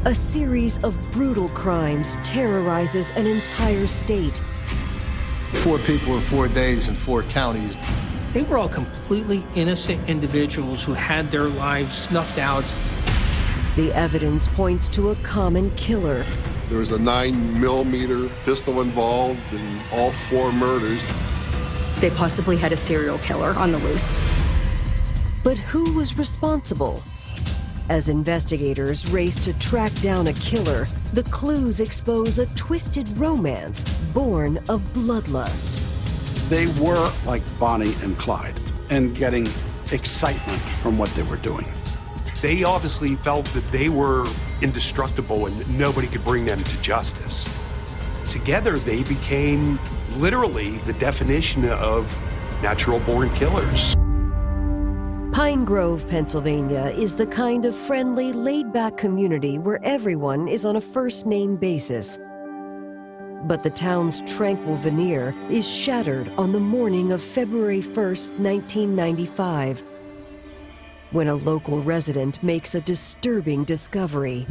A series of brutal crimes terrorizes an entire state. 4 people in 4 days in 4 counties. They were all completely innocent individuals who had their lives snuffed out. The evidence points to a common killer. There was a 9mm pistol involved in all 4 murders. They possibly had a serial killer on the loose. But who was responsible? As investigators race to track down a killer, the clues expose a twisted romance born of bloodlust. They were like Bonnie and Clyde and getting excitement from what they were doing. They obviously felt that they were indestructible and nobody could bring them to justice. Together, they became literally the definition of natural-born killers. Pine Grove, Pennsylvania is the kind of friendly, laid-back community where everyone is on a first-name basis. But the town's tranquil veneer is shattered on the morning of February 1st, 1995, when a local resident makes a disturbing discovery.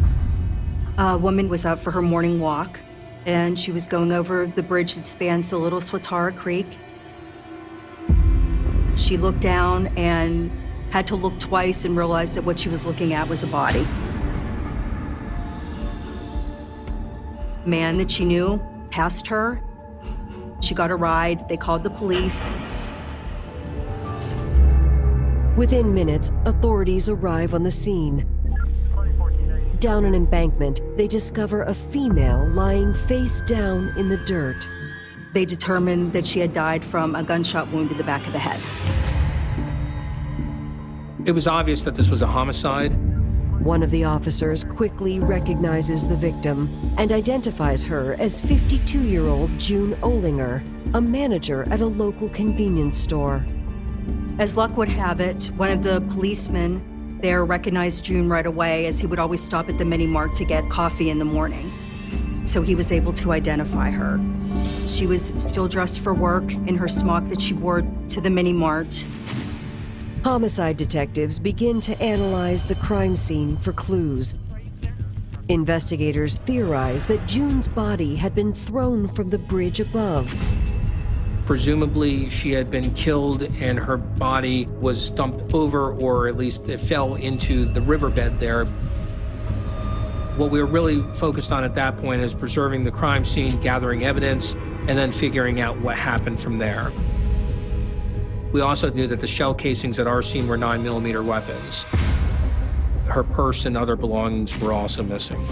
A woman was out for her morning walk, and she was going over the bridge that spans the Little Swatara Creek. She looked down and had to look twice and realized that what she was looking at was a body. A man that she knew passed her. She got a ride. They called the police. Within minutes, authorities arrive on the scene. Down an embankment, they discover a female lying face down in the dirt. They determined that she had died from a gunshot wound to the back of the head. It was obvious that this was a homicide. One of the officers quickly recognizes the victim and identifies her as 52-year-old June Olinger, a manager at a local convenience store. As luck would have it, one of the policemen there recognized June right away, as he would always stop at the mini mart to get coffee in the morning. So he was able to identify her. She was still dressed for work in her smock that she wore to the mini mart. Homicide detectives begin to analyze the crime scene for clues. Investigators theorize that June's body had been thrown from the bridge above. Presumably, she had been killed and her body was dumped over, or at least it fell into the riverbed there. What we were really focused on at that point is preserving the crime scene, gathering evidence, and then figuring out what happened from there. We also knew that the shell casings at our scene were 9mm weapons. Her purse and other belongings were also missing.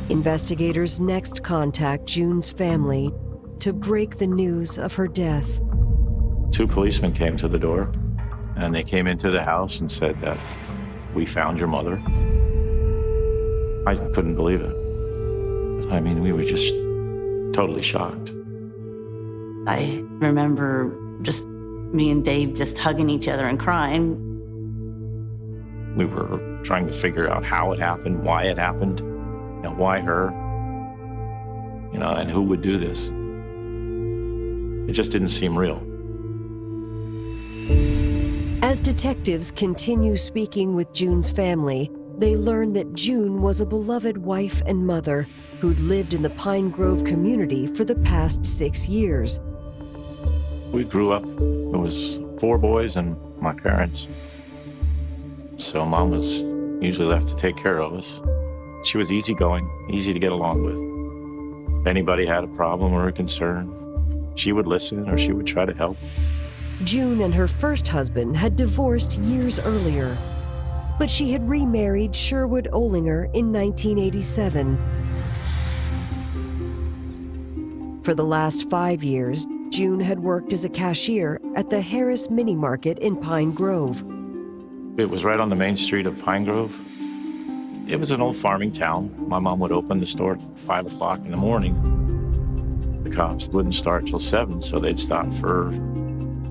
Investigators next contact June's family to break the news of her death. 2 policemen came to the door, and they came into the house and said that we found your mother. I couldn't believe it. I mean, we were just totally shocked. I remember just me and Dave just hugging each other and crying. We were trying to figure out how it happened, why it happened, and why her, and who would do this. It just didn't seem real. As detectives continue speaking with June's family, they learn that June was a beloved wife and mother who'd lived in the Pine Grove community for the past 6 years. We grew up, it was 4 boys and my parents. So Mom was usually left to take care of us. She was easygoing, easy to get along with. If anybody had a problem or a concern, she would listen or she would try to help. June and her first husband had divorced years earlier, but she had remarried Sherwood Olinger in 1987. For the last 5 years, June had worked as a cashier at the Harris Mini Market in Pine Grove. It was right on the main street of Pine Grove. It was an old farming town. My mom would open the store at 5 o'clock in the morning. The cops wouldn't start till 7, so they'd stop for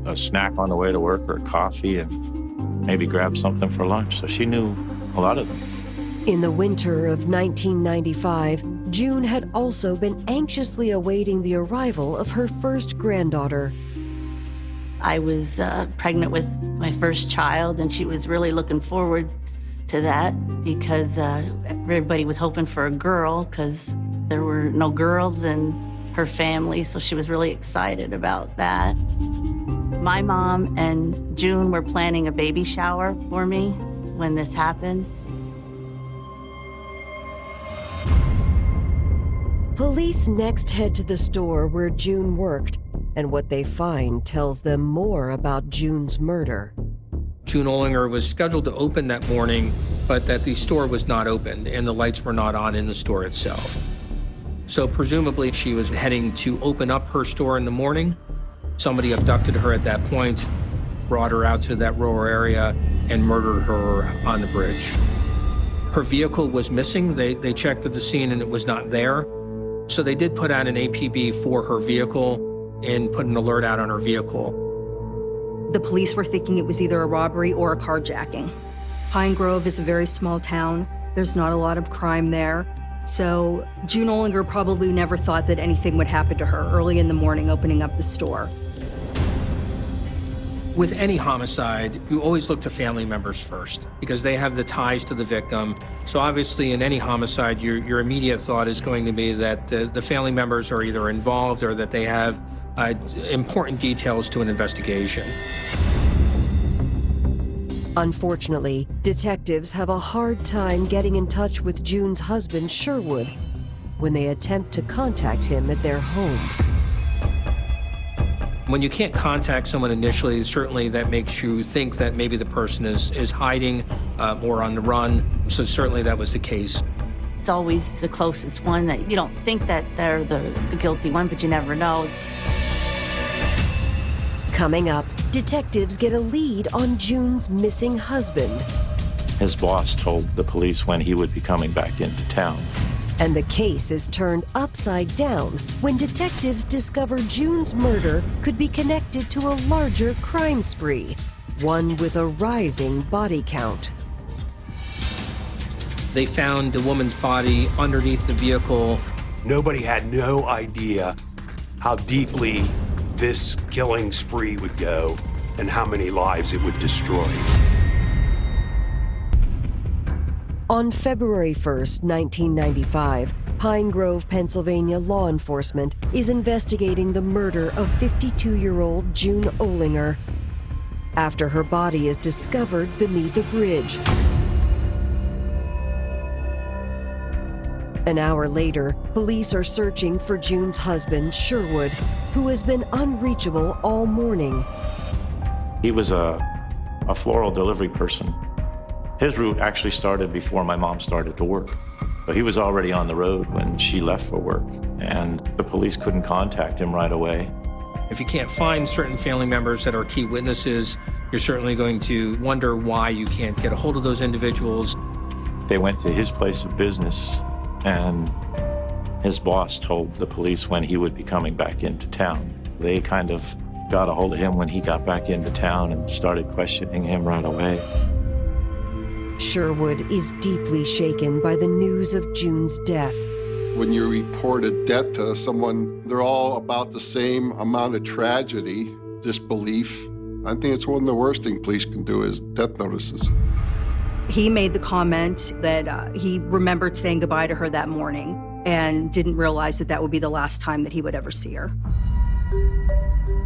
a snack on the way to work or a coffee and maybe grab something for lunch. So she knew a lot of them. In the winter of 1995, June had also been anxiously awaiting the arrival of her first granddaughter. I was pregnant with my first child, and she was really looking forward to that because everybody was hoping for a girl because there were no girls in her family, so she was really excited about that. My mom and June were planning a baby shower for me when this happened. Police next head to the store where June worked, and what they find tells them more about June's murder. June Olinger was scheduled to open that morning, but that the store was not open and the lights were not on in the store itself. So presumably she was heading to open up her store in the morning. Somebody abducted her at that point, brought her out to that rural area, and murdered her on the bridge. Her vehicle was missing. They checked at the scene and it was not there. So they did put out an APB for her vehicle and put an alert out on her vehicle. The police were thinking it was either a robbery or a carjacking. Pine Grove is a very small town. There's not a lot of crime there. So June Olinger probably never thought that anything would happen to her early in the morning opening up the store. With any homicide, you always look to family members first because they have the ties to the victim. So obviously in any homicide, your immediate thought is going to be that the family members are either involved or that they have important details to an investigation. Unfortunately, detectives have a hard time getting in touch with June's husband, Sherwood, when they attempt to contact him at their home. When you can't contact someone initially, certainly that makes you think that maybe the person is hiding or on the run. So certainly that was the case. It's always the closest one that you don't think that they're the guilty one, but you never know. Coming up, detectives get a lead on June's missing husband. His boss told the police when he would be coming back into town. And the case is turned upside down when detectives discover June's murder could be connected to a larger crime spree, one with a rising body count. They found the woman's body underneath the vehicle. Nobody had no idea how deeply this killing spree would go and how many lives it would destroy. On February 1st, 1995, Pine Grove, Pennsylvania law enforcement is investigating the murder of 52-year-old June Olinger after her body is discovered beneath a bridge. An hour later, police are searching for June's husband, Sherwood, who has been unreachable all morning. He was a floral delivery person. His route actually started before my mom started to work. So he was already on the road when she left for work, and the police couldn't contact him right away. If you can't find certain family members that are key witnesses, you're certainly going to wonder why you can't get a hold of those individuals. They went to his place of business, and his boss told the police when he would be coming back into town. They kind of got a hold of him when he got back into town and started questioning him right away. Sherwood is deeply shaken by the news of June's death. When you report a death to someone, they're all about the same amount of tragedy, disbelief. I think it's one of the worst things police can do is death notices. He made the comment that he remembered saying goodbye to her that morning and didn't realize that that would be the last time that he would ever see her.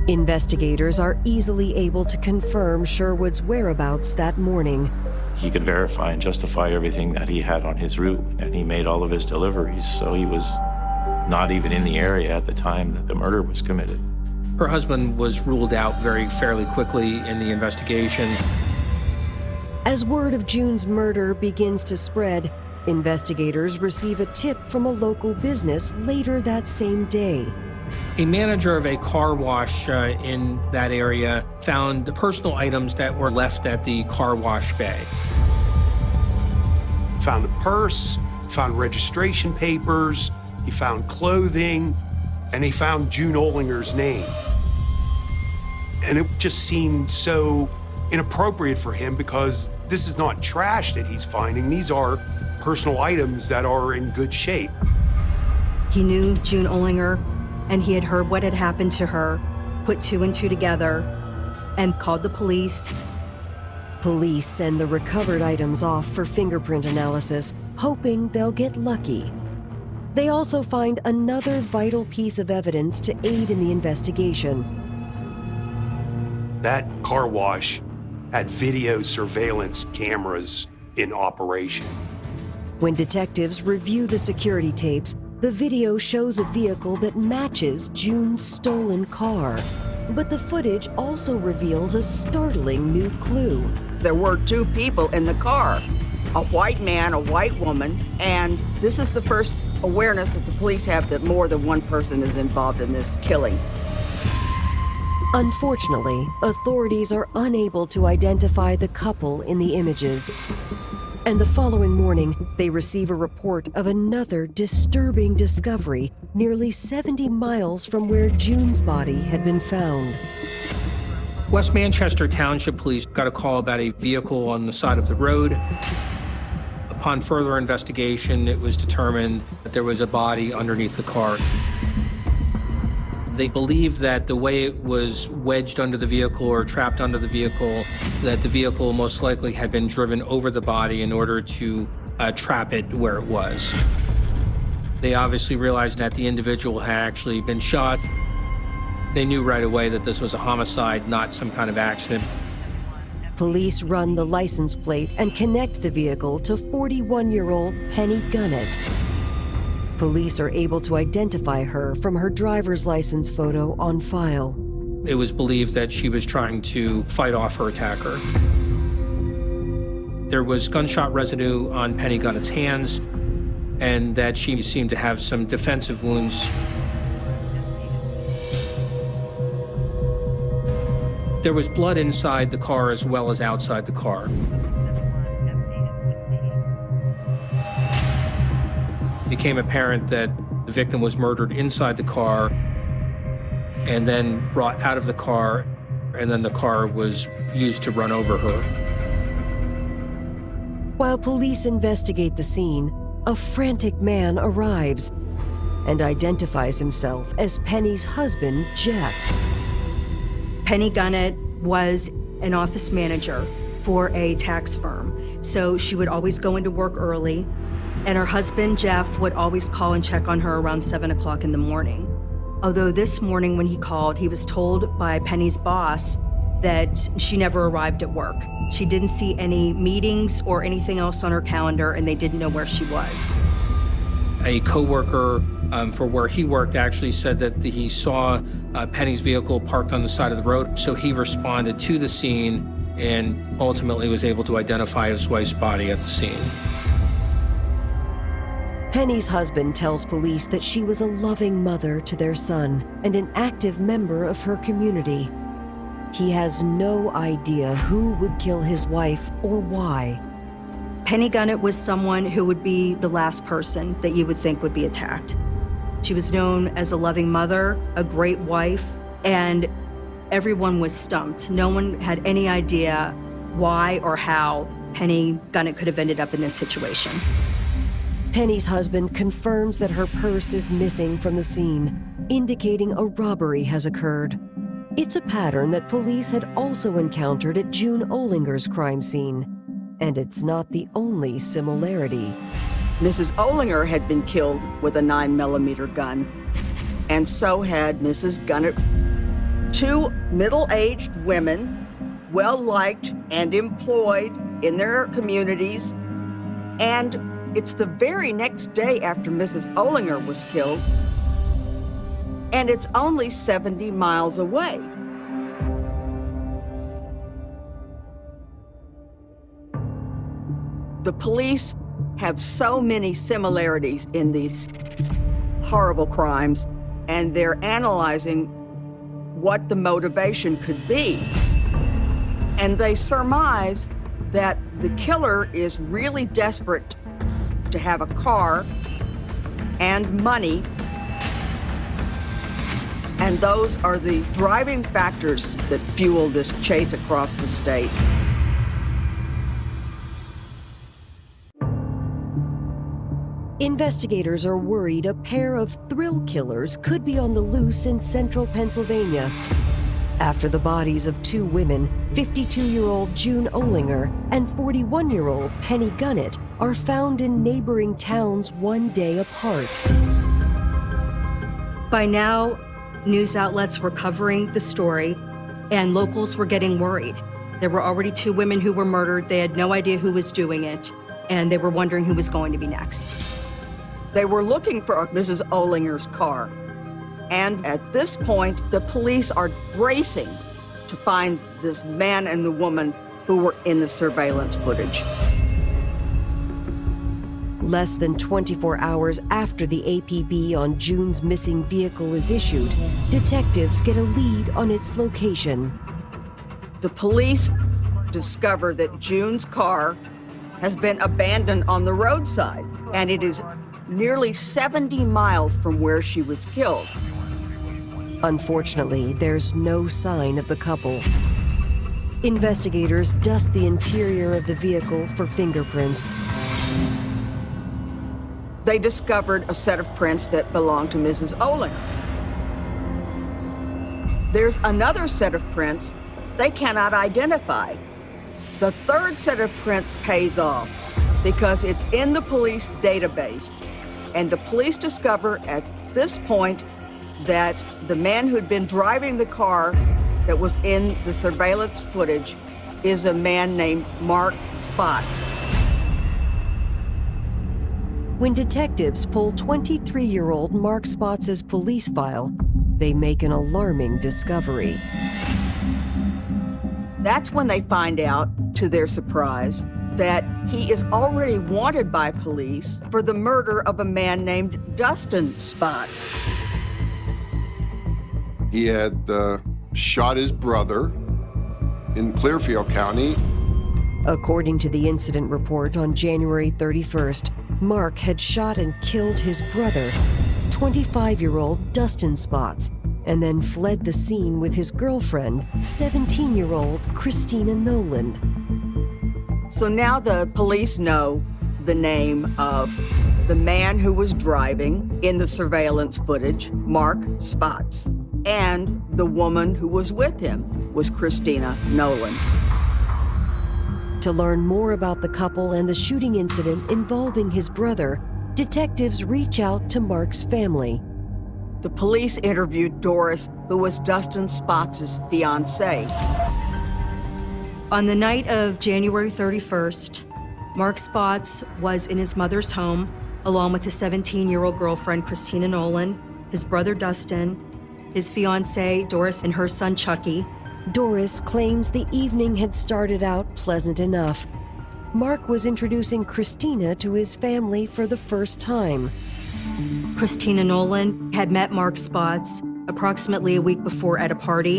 Investigators are easily able to confirm Sherwood's whereabouts that morning. He could verify and justify everything that he had on his route, and he made all of his deliveries, so he was not even in the area at the time that the murder was committed. Her husband was ruled out fairly quickly in the investigation. As word of June's murder begins to spread, investigators receive a tip from a local business later that same day. A manager of a car wash in that area found personal items that were left at the car wash bay. Found a purse, found registration papers, he found clothing, and he found June Olinger's name. And it just seemed so inappropriate for him because this is not trash that he's finding. These are personal items that are in good shape. He knew June Olinger, and he had heard what had happened to her, put two and two together, and called the police. Police send the recovered items off for fingerprint analysis, hoping they'll get lucky. They also find another vital piece of evidence to aid in the investigation. That car wash had video surveillance cameras in operation. When detectives review the security tapes, the video shows a vehicle that matches June's stolen car. But the footage also reveals a startling new clue. There were two people in the car, a white man, a white woman, and this is the first awareness that the police have that more than one person is involved in this killing. Unfortunately, authorities are unable to identify the couple in the images. And the following morning, they receive a report of another disturbing discovery nearly 70 miles from where June's body had been found. West Manchester Township Police got a call about a vehicle on the side of the road. Upon further investigation, it was determined that there was a body underneath the car. They believe that the way it was wedged under the vehicle or trapped under the vehicle, that the vehicle most likely had been driven over the body in order to trap it where it was. They obviously realized that the individual had actually been shot. They knew right away that this was a homicide, not some kind of accident. Police run the license plate and connect the vehicle to 41-year-old Penny Gunnett. Police are able to identify her from her driver's license photo on file. It was believed that she was trying to fight off her attacker. There was gunshot residue on Penny Gunnett's hands, and that she seemed to have some defensive wounds. There was blood inside the car as well as outside the car. It became apparent that the victim was murdered inside the car and then brought out of the car, and then the car was used to run over her. While police investigate the scene, a frantic man arrives and identifies himself as Penny's husband, Jeff. Penny Gunnett was an office manager for a tax firm, so she would always go into work early, and her husband, Jeff, would always call and check on her around 7 o'clock in the morning. Although this morning when he called, he was told by Penny's boss that she never arrived at work. She didn't see any meetings or anything else on her calendar, and they didn't know where she was. A coworker for where he worked actually said that he saw Penny's vehicle parked on the side of the road, so he responded to the scene and ultimately was able to identify his wife's body at the scene. Penny's husband tells police that she was a loving mother to their son and an active member of her community. He has no idea who would kill his wife or why. Penny Gunnett was someone who would be the last person that you would think would be attacked. She was known as a loving mother, a great wife, and everyone was stumped. No one had any idea why or how Penny Gunnett could have ended up in this situation. Penny's husband confirms that her purse is missing from the scene, indicating a robbery has occurred. It's a pattern that police had also encountered at June Ohlinger's crime scene, and it's not the only similarity. Mrs. Ohlinger had been killed with a 9mm gun, and so had Mrs. Gunnett. Two middle-aged women, well-liked and employed in their communities, and it's the very next day after Mrs. Ohlinger was killed, and it's only 70 miles away. The police have so many similarities in these horrible crimes, and they're analyzing what the motivation could be. And they surmise that the killer is really desperate to have a car and money, and those are the driving factors that fuel this chase across the state. Investigators are worried a pair of thrill killers could be on the loose in central Pennsylvania. After the bodies of two women, 52-year-old June Olinger and 41-year-old Penny Gunnett, are found in neighboring towns one day apart. By now, news outlets were covering the story, and locals were getting worried. There were already two women who were murdered. They had no idea who was doing it, and they were wondering who was going to be next. They were looking for Mrs. Olinger's car. And at this point, the police are racing to find this man and the woman who were in the surveillance footage. Less than 24 hours after the APB on June's missing vehicle is issued, detectives get a lead on its location. The police discover that June's car has been abandoned on the roadside, and it is nearly 70 miles from where she was killed. Unfortunately, there's no sign of the couple. Investigators dust the interior of the vehicle for fingerprints. They discovered a set of prints that belonged to Mrs. Olinger. There's another set of prints they cannot identify. The third set of prints pays off because it's in the police database, and the police discover at this point that the man who'd been driving the car that was in the surveillance footage is a man named Mark Spotz. When detectives pull 23-year-old Mark Spotz's police file, they make an alarming discovery. That's when they find out, to their surprise, that he is already wanted by police for the murder of a man named Dustin Spotz. He had shot his brother in Clearfield County. According to the incident report on January 31st, Mark had shot and killed his brother, 25-year-old Dustin Spotz, and then fled the scene with his girlfriend, 17-year-old Christina Noland. So now the police know the name of the man who was driving in the surveillance footage, Mark Spotz, and the woman who was with him was Christina Noland. To learn more about the couple and the shooting incident involving his brother, detectives reach out to Mark's family. The police interviewed Doris, who was Dustin Spotz's fiancée. On the night of January 31st, Mark Spotz was in his mother's home, along with his 17-year-old girlfriend, Christina Noland, his brother, Dustin, his fiancée, Doris, and her son, Chucky. Doris claims the evening had started out pleasant enough. Mark was introducing Christina to his family for the first time. Christina Noland had met Mark Spotz approximately a week before at a party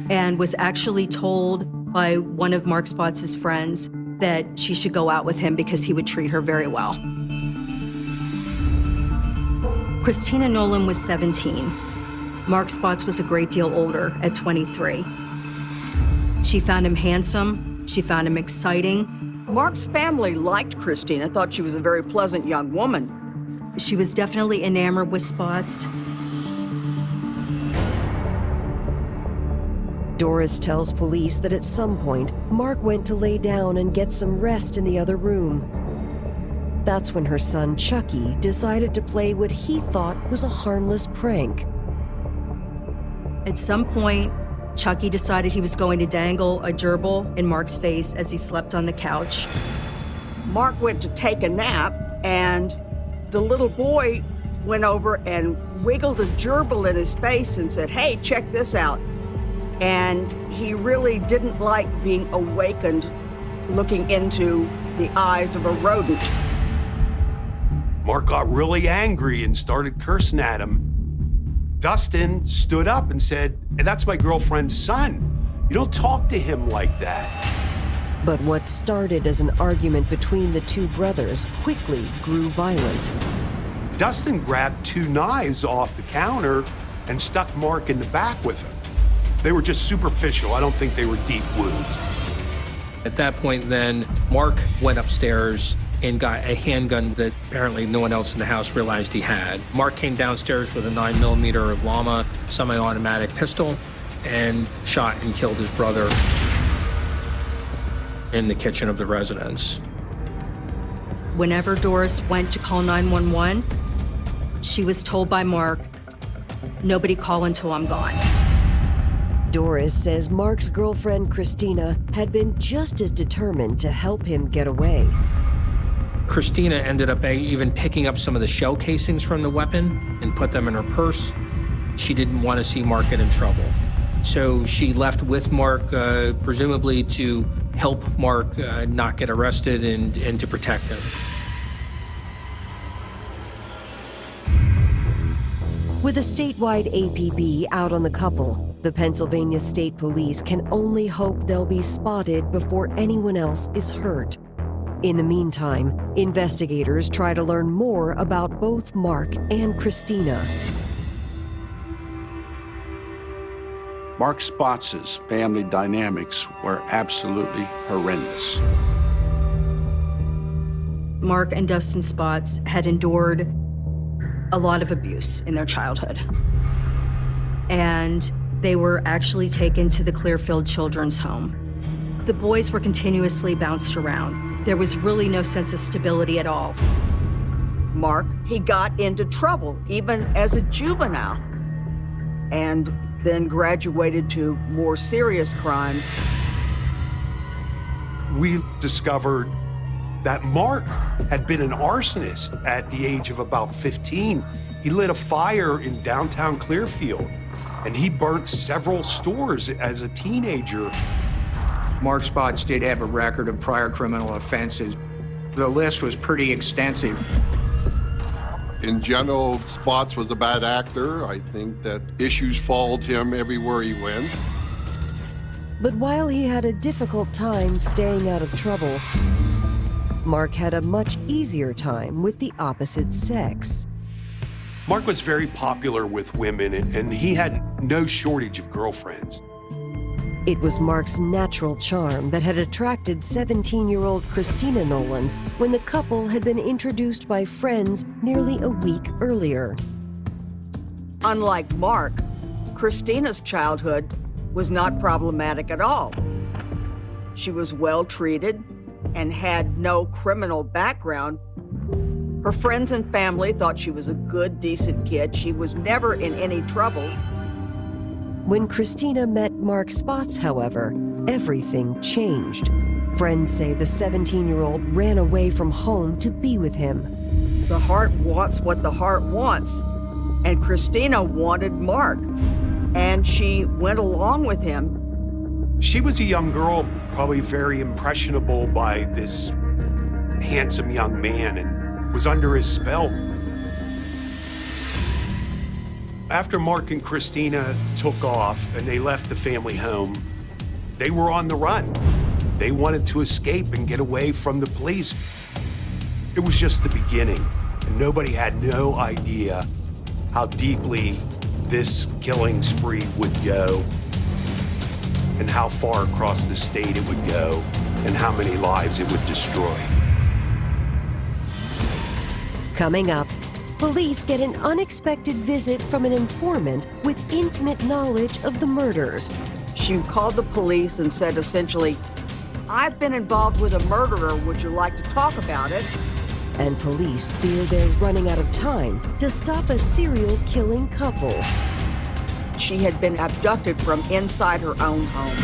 and was actually told by one of Mark Spotz's friends that she should go out with him because he would treat her very well. Christina Noland was 17. Mark Spotz was a great deal older at 23. She found him handsome. She found him exciting. Mark's family liked Christina, thought she was a very pleasant young woman. She was definitely enamored with Spotz. Doris tells police that at some point, Mark went to lay down and get some rest in the other room. That's when her son, Chucky, decided to play what he thought was a harmless prank. At some point, Chucky decided he was going to dangle a gerbil in Mark's face as he slept on the couch. Mark went to take a nap, and the little boy went over and wiggled a gerbil in his face and said, "Hey, check this out." And he really didn't like being awakened looking into the eyes of a rodent. Mark got really angry and started cursing at him. Dustin stood up and said, "Hey, that's my girlfriend's son. You don't talk to him like that." But what started as an argument between the two brothers quickly grew violent. Dustin grabbed 2 knives off the counter and stuck Mark in the back with them. They were just superficial. I don't think they were deep wounds. At that point then, Mark went upstairs and got a handgun that apparently no one else in the house realized he had. Mark came downstairs with a 9mm Llama semi-automatic pistol and shot and killed his brother in the kitchen of the residence. Whenever Doris went to call 911, she was told by Mark, "Nobody call until I'm gone." Doris says Mark's girlfriend, Christina, had been just as determined to help him get away. Christina ended up even picking up some of the shell casings from the weapon and put them in her purse. She didn't want to see Mark get in trouble. So she left with Mark, presumably to help Mark not get arrested and to protect him. With a statewide APB out on the couple, the Pennsylvania State Police can only hope they'll be spotted before anyone else is hurt. In the meantime, investigators try to learn more about both Mark and Christina. Mark Spotz's family dynamics were absolutely horrendous. Mark and Dustin Spotz had endured a lot of abuse in their childhood. And they were actually taken to the Clearfield Children's Home. The boys were continuously bounced around. There was really no sense of stability at all. Mark, he got into trouble even as a juvenile and then graduated to more serious crimes. We discovered that Mark had been an arsonist at the age of about 15. He lit a fire in downtown Clearfield, and he burnt several stores as a teenager. Mark Spotz did have a record of prior criminal offenses. The list was pretty extensive. In general, Spotz was a bad actor. I think that issues followed him everywhere he went. But while he had a difficult time staying out of trouble, Mark had a much easier time with the opposite sex. Mark was very popular with women, and he had no shortage of girlfriends. It was Mark's natural charm that had attracted 17-year-old Christina Noland when the couple had been introduced by friends nearly a week earlier. Unlike Mark, Christina's childhood was not problematic at all. She was well treated and had no criminal background. Her friends and family thought she was a good, decent kid. She was never in any trouble. When Christina met Mark Spotz, however, everything changed. Friends say the 17-year-old ran away from home to be with him. The heart wants what the heart wants, and Christina wanted Mark, and she went along with him. She was a young girl, probably very impressionable by this handsome young man, and was under his spell. After Mark and Christina took off and they left the family home, they were on the run. They wanted to escape and get away from the police. It was just the beginning, and nobody had no idea how deeply this killing spree would go, and how far across the state it would go, and how many lives it would destroy. Coming up, police get an unexpected visit from an informant with intimate knowledge of the murders. She called the police and said essentially, "I've been involved with a murderer. Would you like to talk about it?" And police fear they're running out of time to stop a serial killing couple. She had been abducted from inside her own home.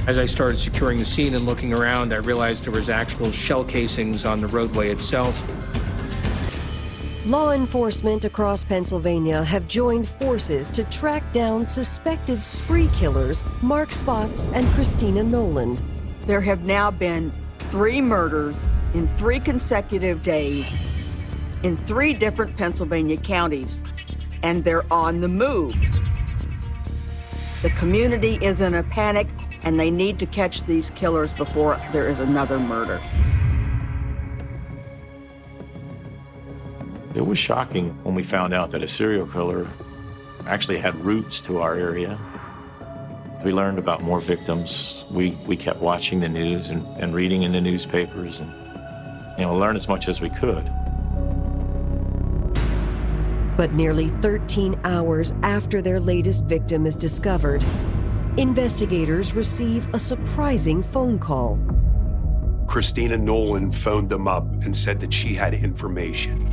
As I started securing the scene and looking around, I realized there was actual shell casings on the roadway itself. Law enforcement across Pennsylvania have joined forces to track down suspected spree killers Mark Spotz and Christina Noland. There have now been 3 murders in 3 consecutive days in 3 different Pennsylvania counties, and they're on the move. The community is in a panic, and they need to catch these killers before there is another murder. It was shocking when we found out that a serial killer actually had roots to our area. We learned about more victims. We kept watching the news and reading in the newspapers. And learn as much as we could. But nearly 13 hours after their latest victim is discovered, investigators receive a surprising phone call. Christina Noland phoned them up and said that she had information.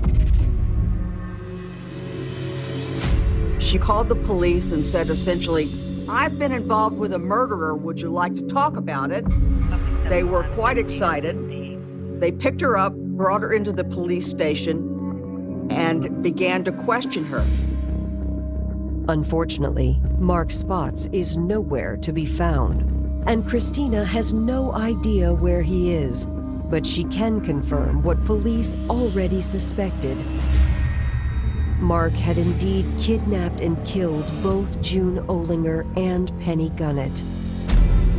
She called the police and said essentially, "I've been involved with a murderer. Would you like to talk about it?" They were quite excited. They picked her up, brought her into the police station, and began to question her. Unfortunately, Mark Spotz is nowhere to be found, and Christina has no idea where he is, but she can confirm what police already suspected. Mark had indeed kidnapped and killed both June Olinger and Penny Gunnett.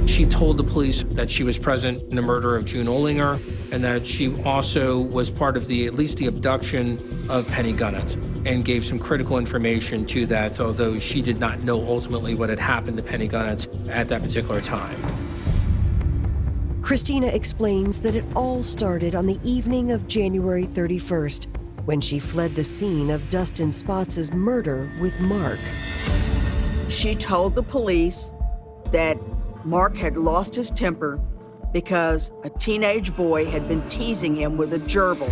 She told the police that she was present in the murder of June Olinger and that she also was part of at least the abduction of Penny Gunnett, and gave some critical information to that, although she did not know ultimately what had happened to Penny Gunnett at that particular time. Christina explains that it all started on the evening of January 31st, when she fled the scene of Dustin Spotts' murder with Mark. She told the police that Mark had lost his temper because a teenage boy had been teasing him with a gerbil,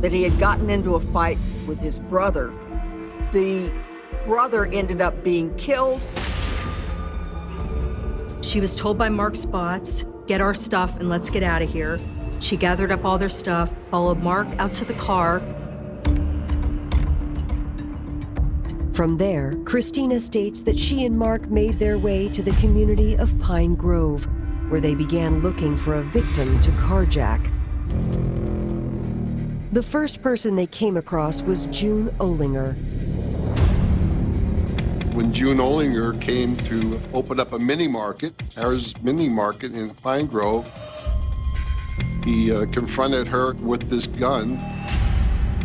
that he had gotten into a fight with his brother. The brother ended up being killed. She was told by Mark Spotz, "Get our stuff and let's get out of here." She gathered up all their stuff, followed Mark out to the car. From there, Christina states that she and Mark made their way to the community of Pine Grove, where they began looking for a victim to carjack. The first person they came across was June Olinger. When June Olinger came to open up a mini market, Harris Mini Market in Pine Grove, he confronted her with this gun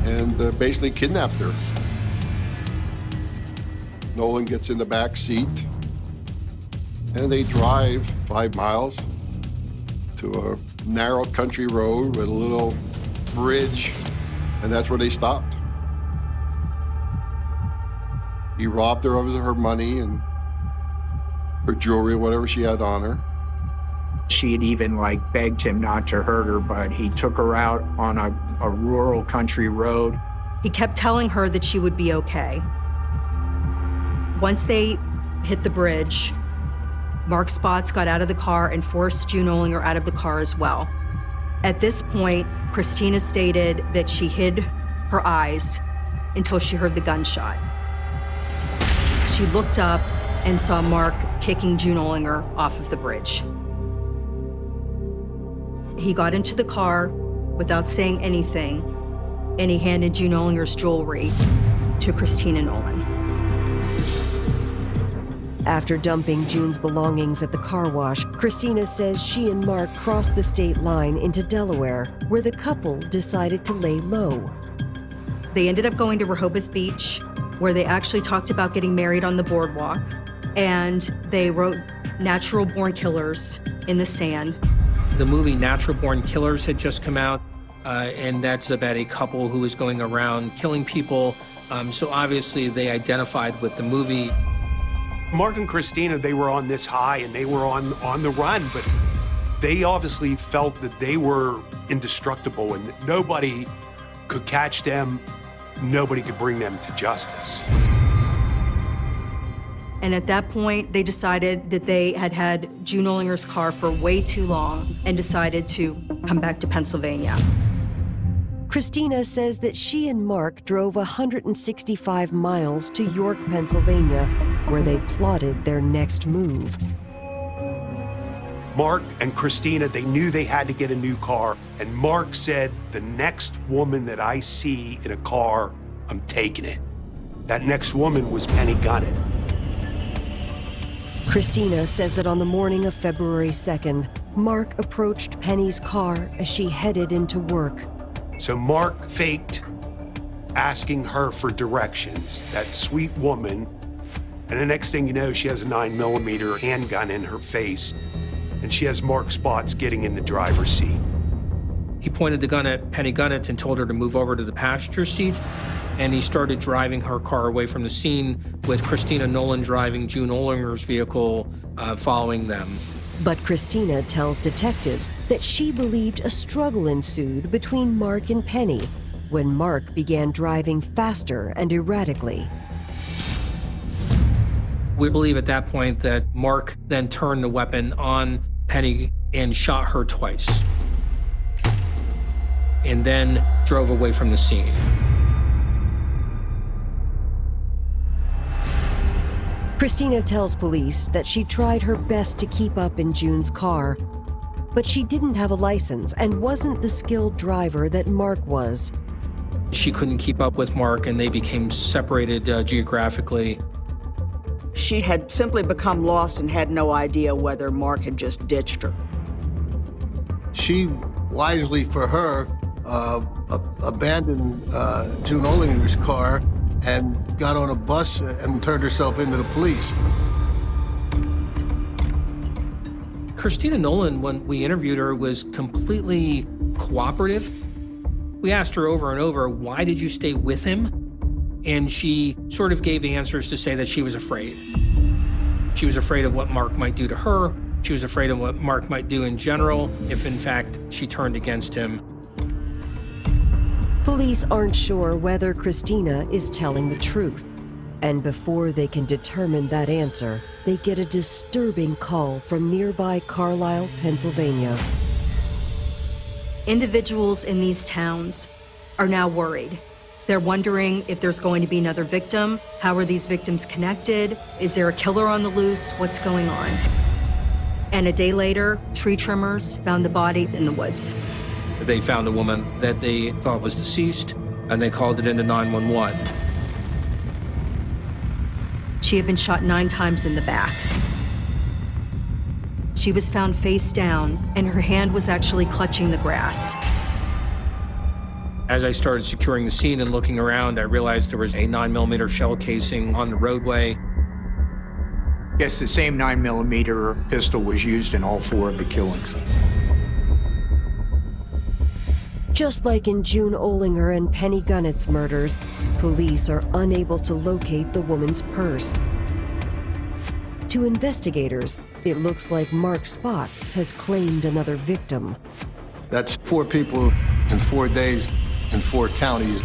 and basically kidnapped her. Noland gets in the back seat, and they drive 5 miles to a narrow country road with a little bridge, and that's where they stopped. He robbed her of her money and her jewelry, whatever she had on her. She had even begged him not to hurt her, but he took her out on a rural country road. He kept telling her that she would be okay. Once they hit the bridge, Mark Spotz got out of the car and forced June Olinger out of the car as well. At this point, Christina stated that she hid her eyes until she heard the gunshot. She looked up and saw Mark kicking June Olinger off of the bridge. He got into the car without saying anything, and he handed June Olinger's jewelry to Christina Noland. After dumping June's belongings at the car wash, Christina says she and Mark crossed the state line into Delaware, where the couple decided to lay low. They ended up going to Rehoboth Beach, where they actually talked about getting married on the boardwalk, and they wrote Natural Born Killers in the sand. The movie Natural Born Killers had just come out, and that's about a couple who was going around killing people. So obviously they identified with the movie. Mark and Christina, they were on this high and they were on the run, but they obviously felt that they were indestructible and nobody could catch them, nobody could bring them to justice. And at that point, they decided that they had had June Olinger's car for way too long and decided to come back to Pennsylvania. Christina says that she and Mark drove 165 miles to York, Pennsylvania, where they plotted their next move. Mark and Christina, they knew they had to get a new car, and Mark said, "The next woman that I see in a car, I'm taking it." That next woman was Penny Gunnett. Christina says that on the morning of February 2nd, Mark approached Penny's car as she headed into work. So Mark faked asking her for directions, that sweet woman, and the next thing you know, she has a 9mm handgun in her face, and she has Mark Spotz getting in the driver's seat. He pointed the gun at Penny Gunnett and told her to move over to the passenger seat, and he started driving her car away from the scene, with Christina Noland driving June Ollinger's vehicle following them. But Christina tells detectives that she believed a struggle ensued between Mark and Penny when Mark began driving faster and erratically. We believe at that point that Mark then turned the weapon on Penny and shot her twice, and then drove away from the scene. Christina tells police that she tried her best to keep up in June's car, but she didn't have a license and wasn't the skilled driver that Mark was. She couldn't keep up with Mark, and they became separated geographically. She had simply become lost and had no idea whether Mark had just ditched her. She, wisely for her, abandoned June Ollinger's car and got on a bus and turned herself into the police. Christina Noland, when we interviewed her, was completely cooperative. We asked her over and over, why did you stay with him? And she sort of gave answers to say that she was afraid. She was afraid of what Mark might do to her. She was afraid of what Mark might do in general if, in fact, she turned against him. Police aren't sure whether Christina is telling the truth. And before they can determine that answer, they get a disturbing call from nearby Carlisle, Pennsylvania. Individuals in these towns are now worried. They're wondering if there's going to be another victim. How are these victims connected? Is there a killer on the loose? What's going on? And a day later, tree trimmers found the body in the woods. They found a woman that they thought was deceased, and they called it into 911. She had been shot 9 times in the back. She was found face down, and her hand was actually clutching the grass. As I started securing the scene and looking around, I realized there was a 9mm shell casing on the roadway. Yes, the same 9mm pistol was used in all 4 of the killings. Just like in June Ollinger and Penny Gunnett's murders, police are unable to locate the woman's purse. To investigators, it looks like Mark Spotz has claimed another victim. That's 4 people in 4 days in 4 counties.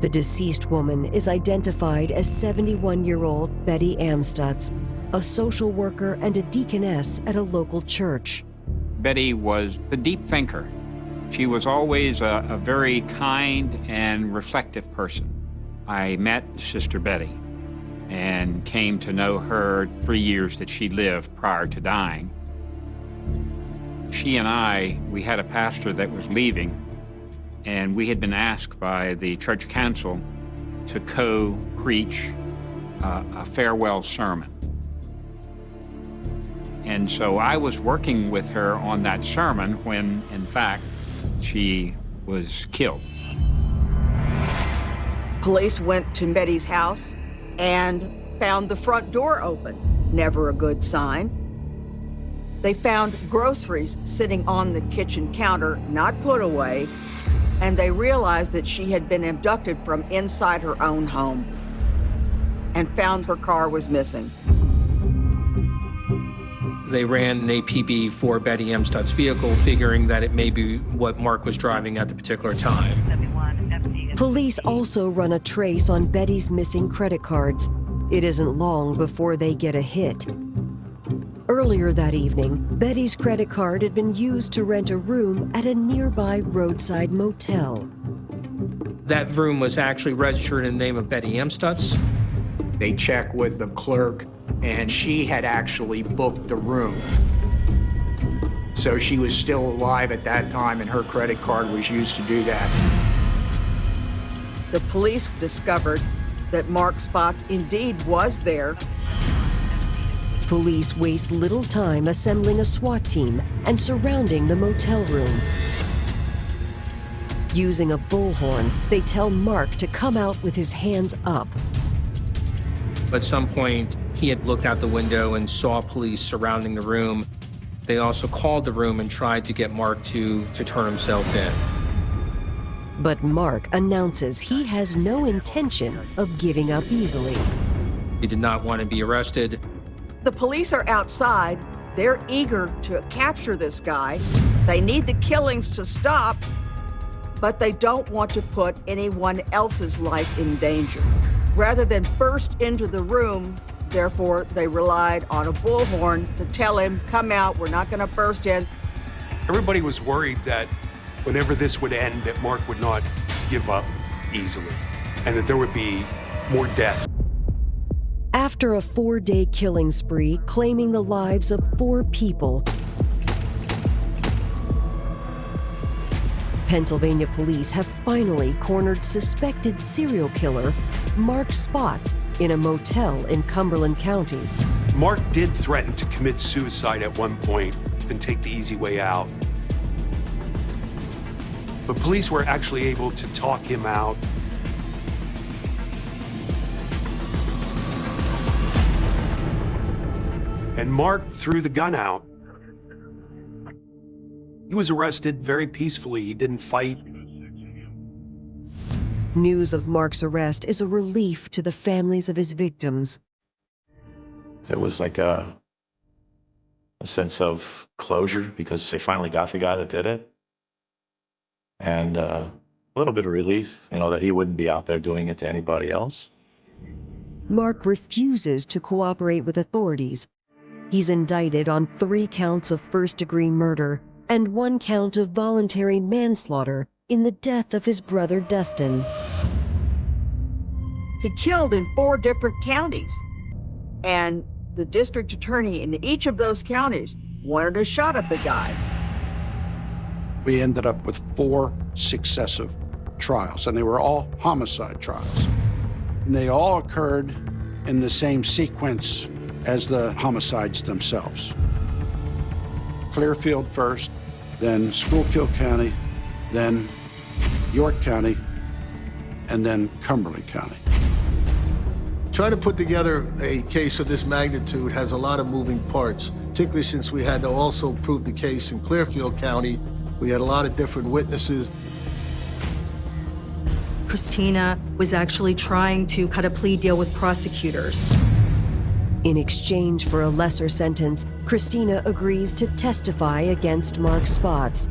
The deceased woman is identified as 71-year-old Betty Amstutz, a social worker and a deaconess at a local church. Betty was a deep thinker. She was always a very kind and reflective person. I met Sister Betty and came to know her 3 years that she lived prior to dying. She and we had a pastor that was leaving, and we had been asked by the church council to co-preach a farewell sermon. And so I was working with her on that sermon when, in fact, she was killed. Police went to Betty's house and found the front door open. Never a good sign. They found groceries sitting on the kitchen counter, not put away, and they realized that she had been abducted from inside her own home and found her car was missing. They ran an APB for Betty Amstutz's vehicle, figuring that it may be what Mark was driving at the particular time. Police also run a trace on Betty's missing credit cards. It isn't long before they get a hit. Earlier that evening, Betty's credit card had been used to rent a room at a nearby roadside motel. That room was actually registered in the name of Betty Amstutz. They checked with the clerk, and she had actually booked the room. So she was still alive at that time, and her credit card was used to do that. The police discovered that Mark Spotz indeed was there. Police waste little time assembling a SWAT team and surrounding the motel room. Using a bullhorn, they tell Mark to come out with his hands up. At some point, he had looked out the window and saw police surrounding the room. They also called the room and tried to get Mark to turn himself in. But Mark announces he has no intention of giving up easily. He did not want to be arrested. The police are outside. They're eager to capture this guy. They need the killings to stop, but they don't want to put anyone else's life in danger. Rather than burst into the room, therefore, they relied on a bullhorn to tell him, come out, we're not gonna burst in. Everybody was worried that whenever this would end, that Mark would not give up easily, and that there would be more death. After a 4-day killing spree claiming the lives of 4 people, Pennsylvania police have finally cornered suspected serial killer Mark Spotz in a motel in Cumberland County. Mark did threaten to commit suicide at one point and take the easy way out. But police were actually able to talk him out. And Mark threw the gun out. He was arrested very peacefully. He didn't fight. News of Mark's arrest is a relief to the families of his victims. It was like a sense of closure because they finally got the guy that did it. And a little bit of relief, that he wouldn't be out there doing it to anybody else. Mark refuses to cooperate with authorities. He's indicted on 3 counts of first-degree murder and 1 count of voluntary manslaughter in the death of his brother Dustin. He killed in 4 different counties, and the district attorney in each of those counties wanted a shot at the guy. We ended up with 4 successive trials, and they were all homicide trials. And they all occurred in the same sequence as the homicides themselves. Clearfield first, then Schuylkill County, then York County, and then Cumberland County. Trying to put together a case of this magnitude has a lot of moving parts, particularly since we had to also prove the case in Clearfield County. We had a lot of different witnesses. Christina was actually trying to cut a plea deal with prosecutors. In exchange for a lesser sentence, Christina agrees to testify against Mark Spotz.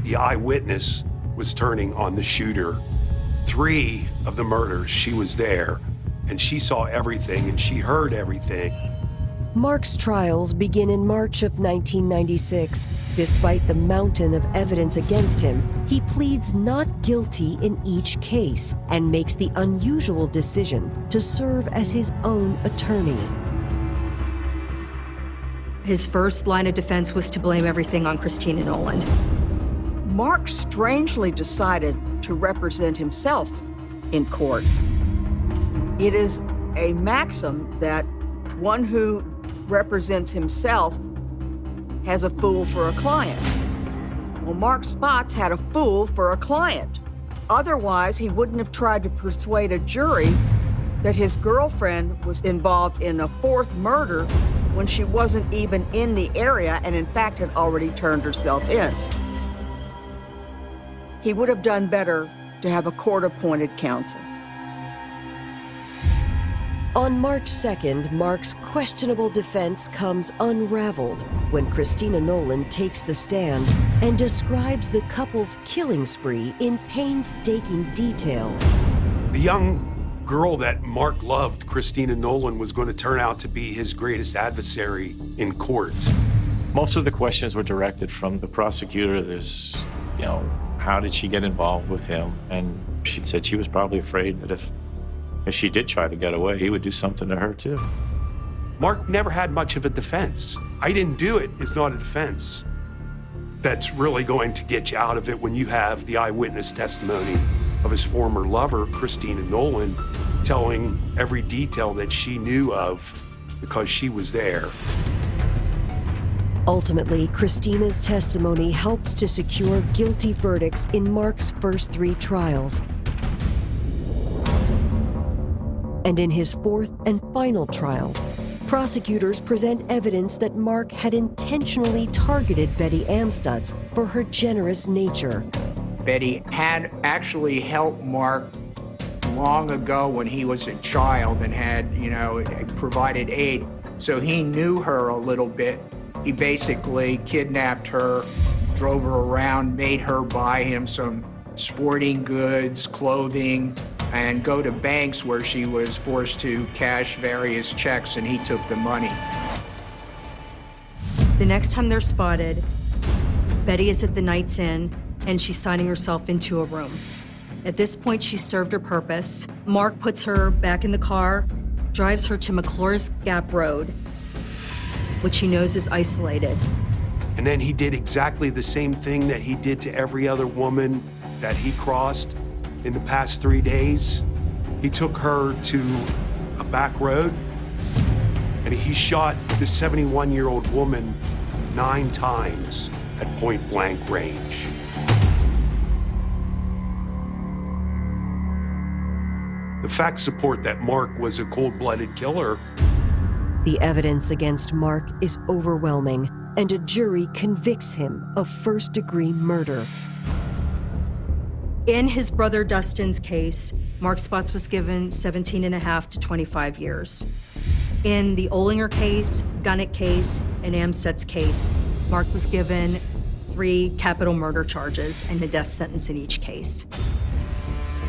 The eyewitness was turning on the shooter. 3 of the murders, she was there, and she saw everything, and she heard everything. Mark's trials begin in March of 1996. Despite the mountain of evidence against him, he pleads not guilty in each case and makes the unusual decision to serve as his own attorney. His first line of defense was to blame everything on Christina Noland. Mark strangely decided to represent himself in court. It is a maxim that one who represents himself has a fool for a client. Well, Mark Spotz had a fool for a client. Otherwise, he wouldn't have tried to persuade a jury that his girlfriend was involved in a 4th murder when she wasn't even in the area and in fact had already turned herself in. He would have done better to have a court-appointed counsel. On March 2nd, Mark's questionable defense comes unraveled when Christina Noland takes the stand and describes the couple's killing spree in painstaking detail. The young girl that Mark loved, Christina Noland, was going to turn out to be his greatest adversary in court. Most of the questions were directed from the prosecutor. There's, how did she get involved with him? And she said she was probably afraid that if she did try to get away, he would do something to her too. Mark never had much of a defense. I didn't do it is not a defense. That's really going to get you out of it when you have the eyewitness testimony of his former lover, Christina Noland, telling every detail that she knew of because she was there. Ultimately, Christina's testimony helps to secure guilty verdicts in Mark's first 3 trials. And in his 4th and final trial, Prosecutors present evidence that Mark had intentionally targeted Betty Amstutz for her generous nature. Betty had actually helped Mark long ago when he was a child and had, provided aid. So he knew her a little bit. He basically kidnapped her, drove her around, made her buy him some sporting goods, clothing, and go to banks where she was forced to cash various checks, and he took the money. The next time they're spotted, Betty is at the Knight's Inn, and she's signing herself into a room. At this point, she served her purpose. Mark puts her back in the car, drives her to McClure's Gap Road, which he knows is isolated. And then he did exactly the same thing that he did to every other woman that he crossed in the past 3 days. He took her to a back road, and he shot the 71-year-old woman 9 times at point-blank range. The facts support that Mark was a cold-blooded killer. The evidence against Mark is overwhelming, and a jury convicts him of first-degree murder. In his brother Dustin's case, Mark Spotz was given 17.5 to 25 years. In the Olinger case, Gunnett case, and Amstutz case, Mark was given 3 capital murder charges and a death sentence in each case.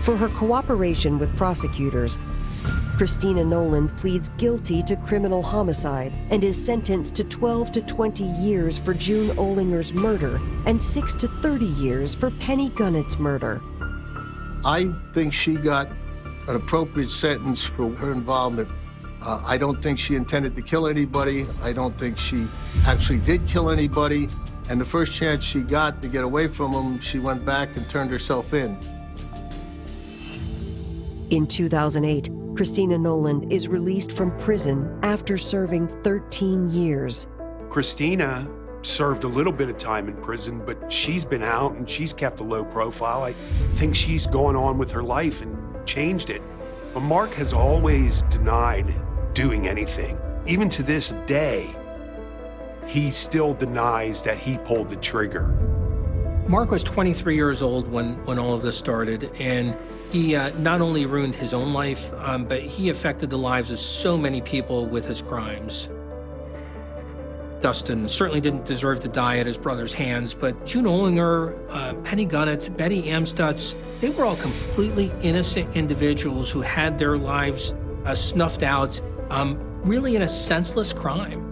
For her cooperation with prosecutors, Christina Noland pleads guilty to criminal homicide and is sentenced to 12 to 20 years for June Olinger's murder and 6 to 30 years for Penny Gunnett's murder. I think she got an appropriate sentence for her involvement. I don't think she intended to kill anybody. I don't think she actually did kill anybody. And the first chance she got to get away from him, she went back and turned herself in. In 2008, Christina Noland is released from prison after serving 13 years. Christina served a little bit of time in prison, but she's been out and she's kept a low profile. I think she's gone on with her life and changed it. But Mark has always denied doing anything. Even to this day, he still denies that he pulled the trigger. Mark was 23 years old when all of this started, and he not only ruined his own life, but he affected the lives of so many people with his crimes. Dustin certainly didn't deserve to die at his brother's hands, but June Olinger, Penny Gunnett, Betty Amstutz, they were all completely innocent individuals who had their lives snuffed out, really in a senseless crime.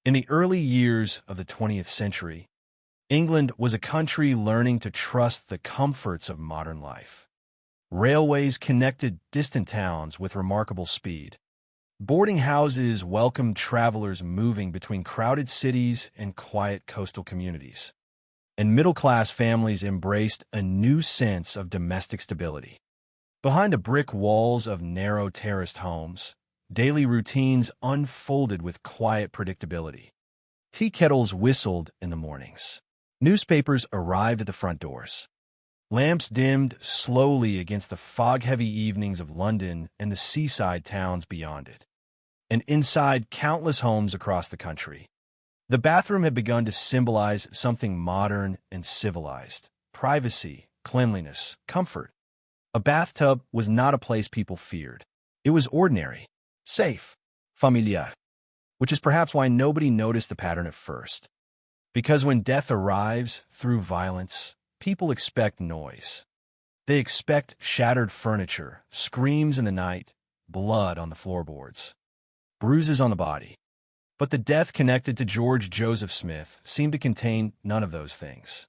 In the early years of the 20th century, England was a country learning to trust the comforts of modern life. Railways connected distant towns with remarkable speed. Boarding houses welcomed travelers moving between crowded cities and quiet coastal communities. And middle-class families embraced a new sense of domestic stability. Behind the brick walls of narrow terraced homes, daily routines unfolded with quiet predictability. Tea kettles whistled in the mornings. Newspapers arrived at the front doors. Lamps dimmed slowly against the fog-heavy evenings of London and the seaside towns beyond it. And inside countless homes across the country, the bathroom had begun to symbolize something modern and civilized: privacy, cleanliness, comfort. A bathtub was not a place people feared. It was ordinary, safe, familiar, which is perhaps why nobody noticed the pattern at first. Because when death arrives through violence, people expect noise. They expect shattered furniture, screams in the night, blood on the floorboards, bruises on the body. But the death connected to George Joseph Smith seemed to contain none of those things.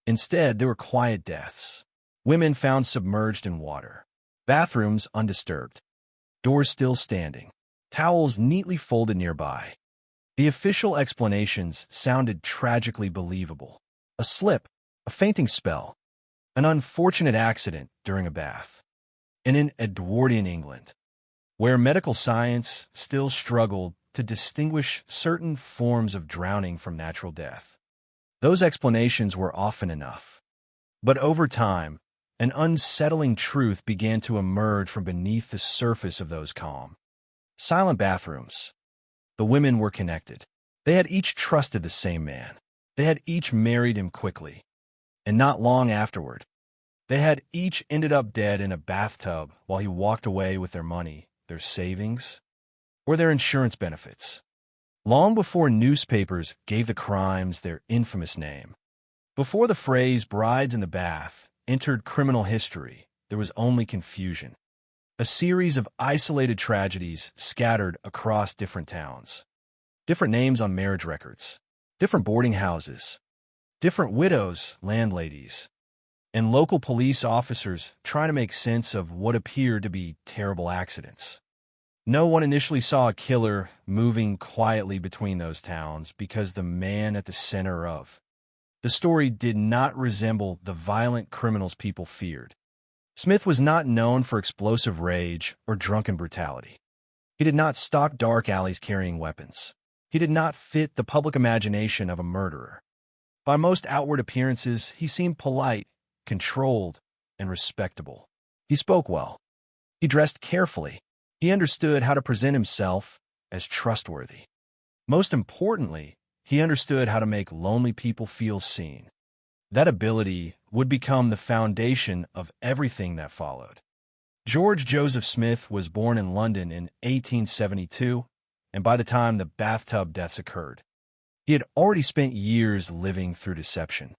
Instead, there were quiet deaths. Women found submerged in water. Bathrooms undisturbed. Doors still standing. Towels neatly folded nearby. The official explanations sounded tragically believable. A slip, a fainting spell, an unfortunate accident during a bath. And in Edwardian England, where medical science still struggled to distinguish certain forms of drowning from natural death, those explanations were often enough. But over time, An unsettling truth began to emerge from beneath the surface of those calm, silent bathrooms. The women were connected. They had each trusted the same man. They had each married him quickly. And not long afterward, they had each ended up dead in a bathtub while he walked away with their money, their savings, or their insurance benefits. Long before newspapers gave the crimes their infamous name, before the phrase brides in the bath entered criminal history, there was only confusion. A series of isolated tragedies scattered across different towns. Different names on marriage records, different boarding houses, different widows, landladies, and local police officers trying to make sense of what appeared to be terrible accidents. No one initially saw a killer moving quietly between those towns because the man at the center of the story did not resemble the violent criminals people feared. Smith was not known for explosive rage or drunken brutality. He did not stalk dark alleys carrying weapons. He did not fit the public imagination of a murderer. By most outward appearances, he seemed polite, controlled, and respectable. He spoke well. He dressed carefully. He understood how to present himself as trustworthy. Most importantly, he understood how to make lonely people feel seen. That ability would become the foundation of everything that followed. George Joseph Smith was born in London in 1872, and by the time the bathtub deaths occurred, he had already spent years living through deception.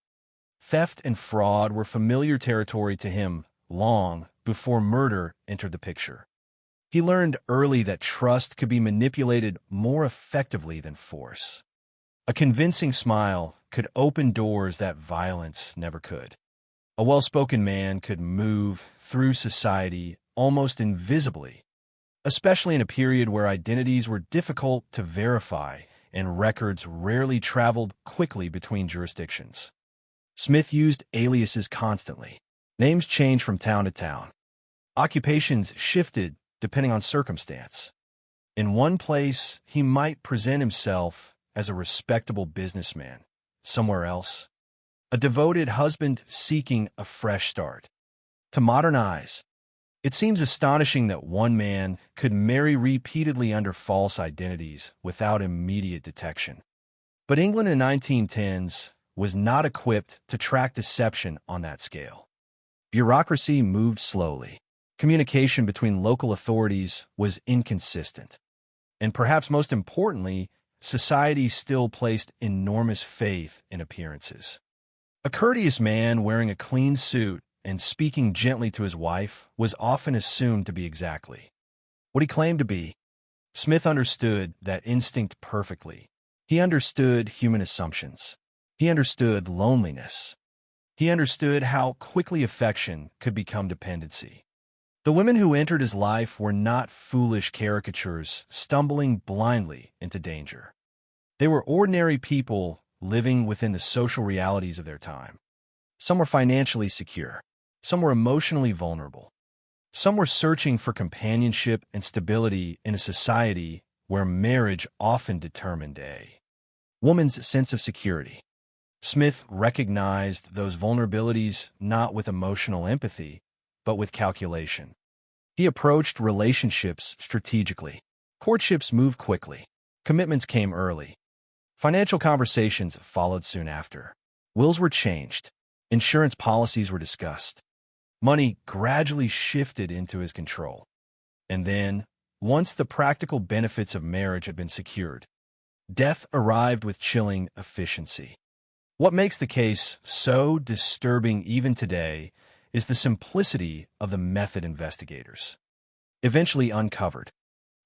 Theft and fraud were familiar territory to him long before murder entered the picture. He learned early that trust could be manipulated more effectively than force. A convincing smile could open doors that violence never could. A well-spoken man could move through society almost invisibly, especially in a period where identities were difficult to verify and records rarely traveled quickly between jurisdictions. Smith used aliases constantly. Names changed from town to town. Occupations shifted depending on circumstance. In one place, he might present himself as a respectable businessman. Somewhere else, a devoted husband seeking a fresh start. To modernize, it seems astonishing that one man could marry repeatedly under false identities without immediate detection. But England in the 1910s was not equipped to track deception on that scale. Bureaucracy moved slowly. Communication between local authorities was inconsistent. And perhaps most importantly, society still placed enormous faith in appearances. A courteous man wearing a clean suit and speaking gently to his wife was often assumed to be exactly what he claimed to be. Smith understood that instinct perfectly. He understood human assumptions. He understood loneliness. He understood how quickly affection could become dependency. The women who entered his life were not foolish caricatures stumbling blindly into danger. They were ordinary people living within the social realities of their time. Some were financially secure. Some were emotionally vulnerable. Some were searching for companionship and stability in a society where marriage often determined a woman's sense of security. Smith recognized those vulnerabilities not with emotional empathy, but with calculation. He approached relationships strategically. Courtships moved quickly. Commitments came early. Financial conversations followed soon after. Wills were changed. Insurance policies were discussed. Money gradually shifted into his control. And then, once the practical benefits of marriage had been secured, death arrived with chilling efficiency. What makes the case so disturbing even today is the simplicity of the method investigators eventually uncovered.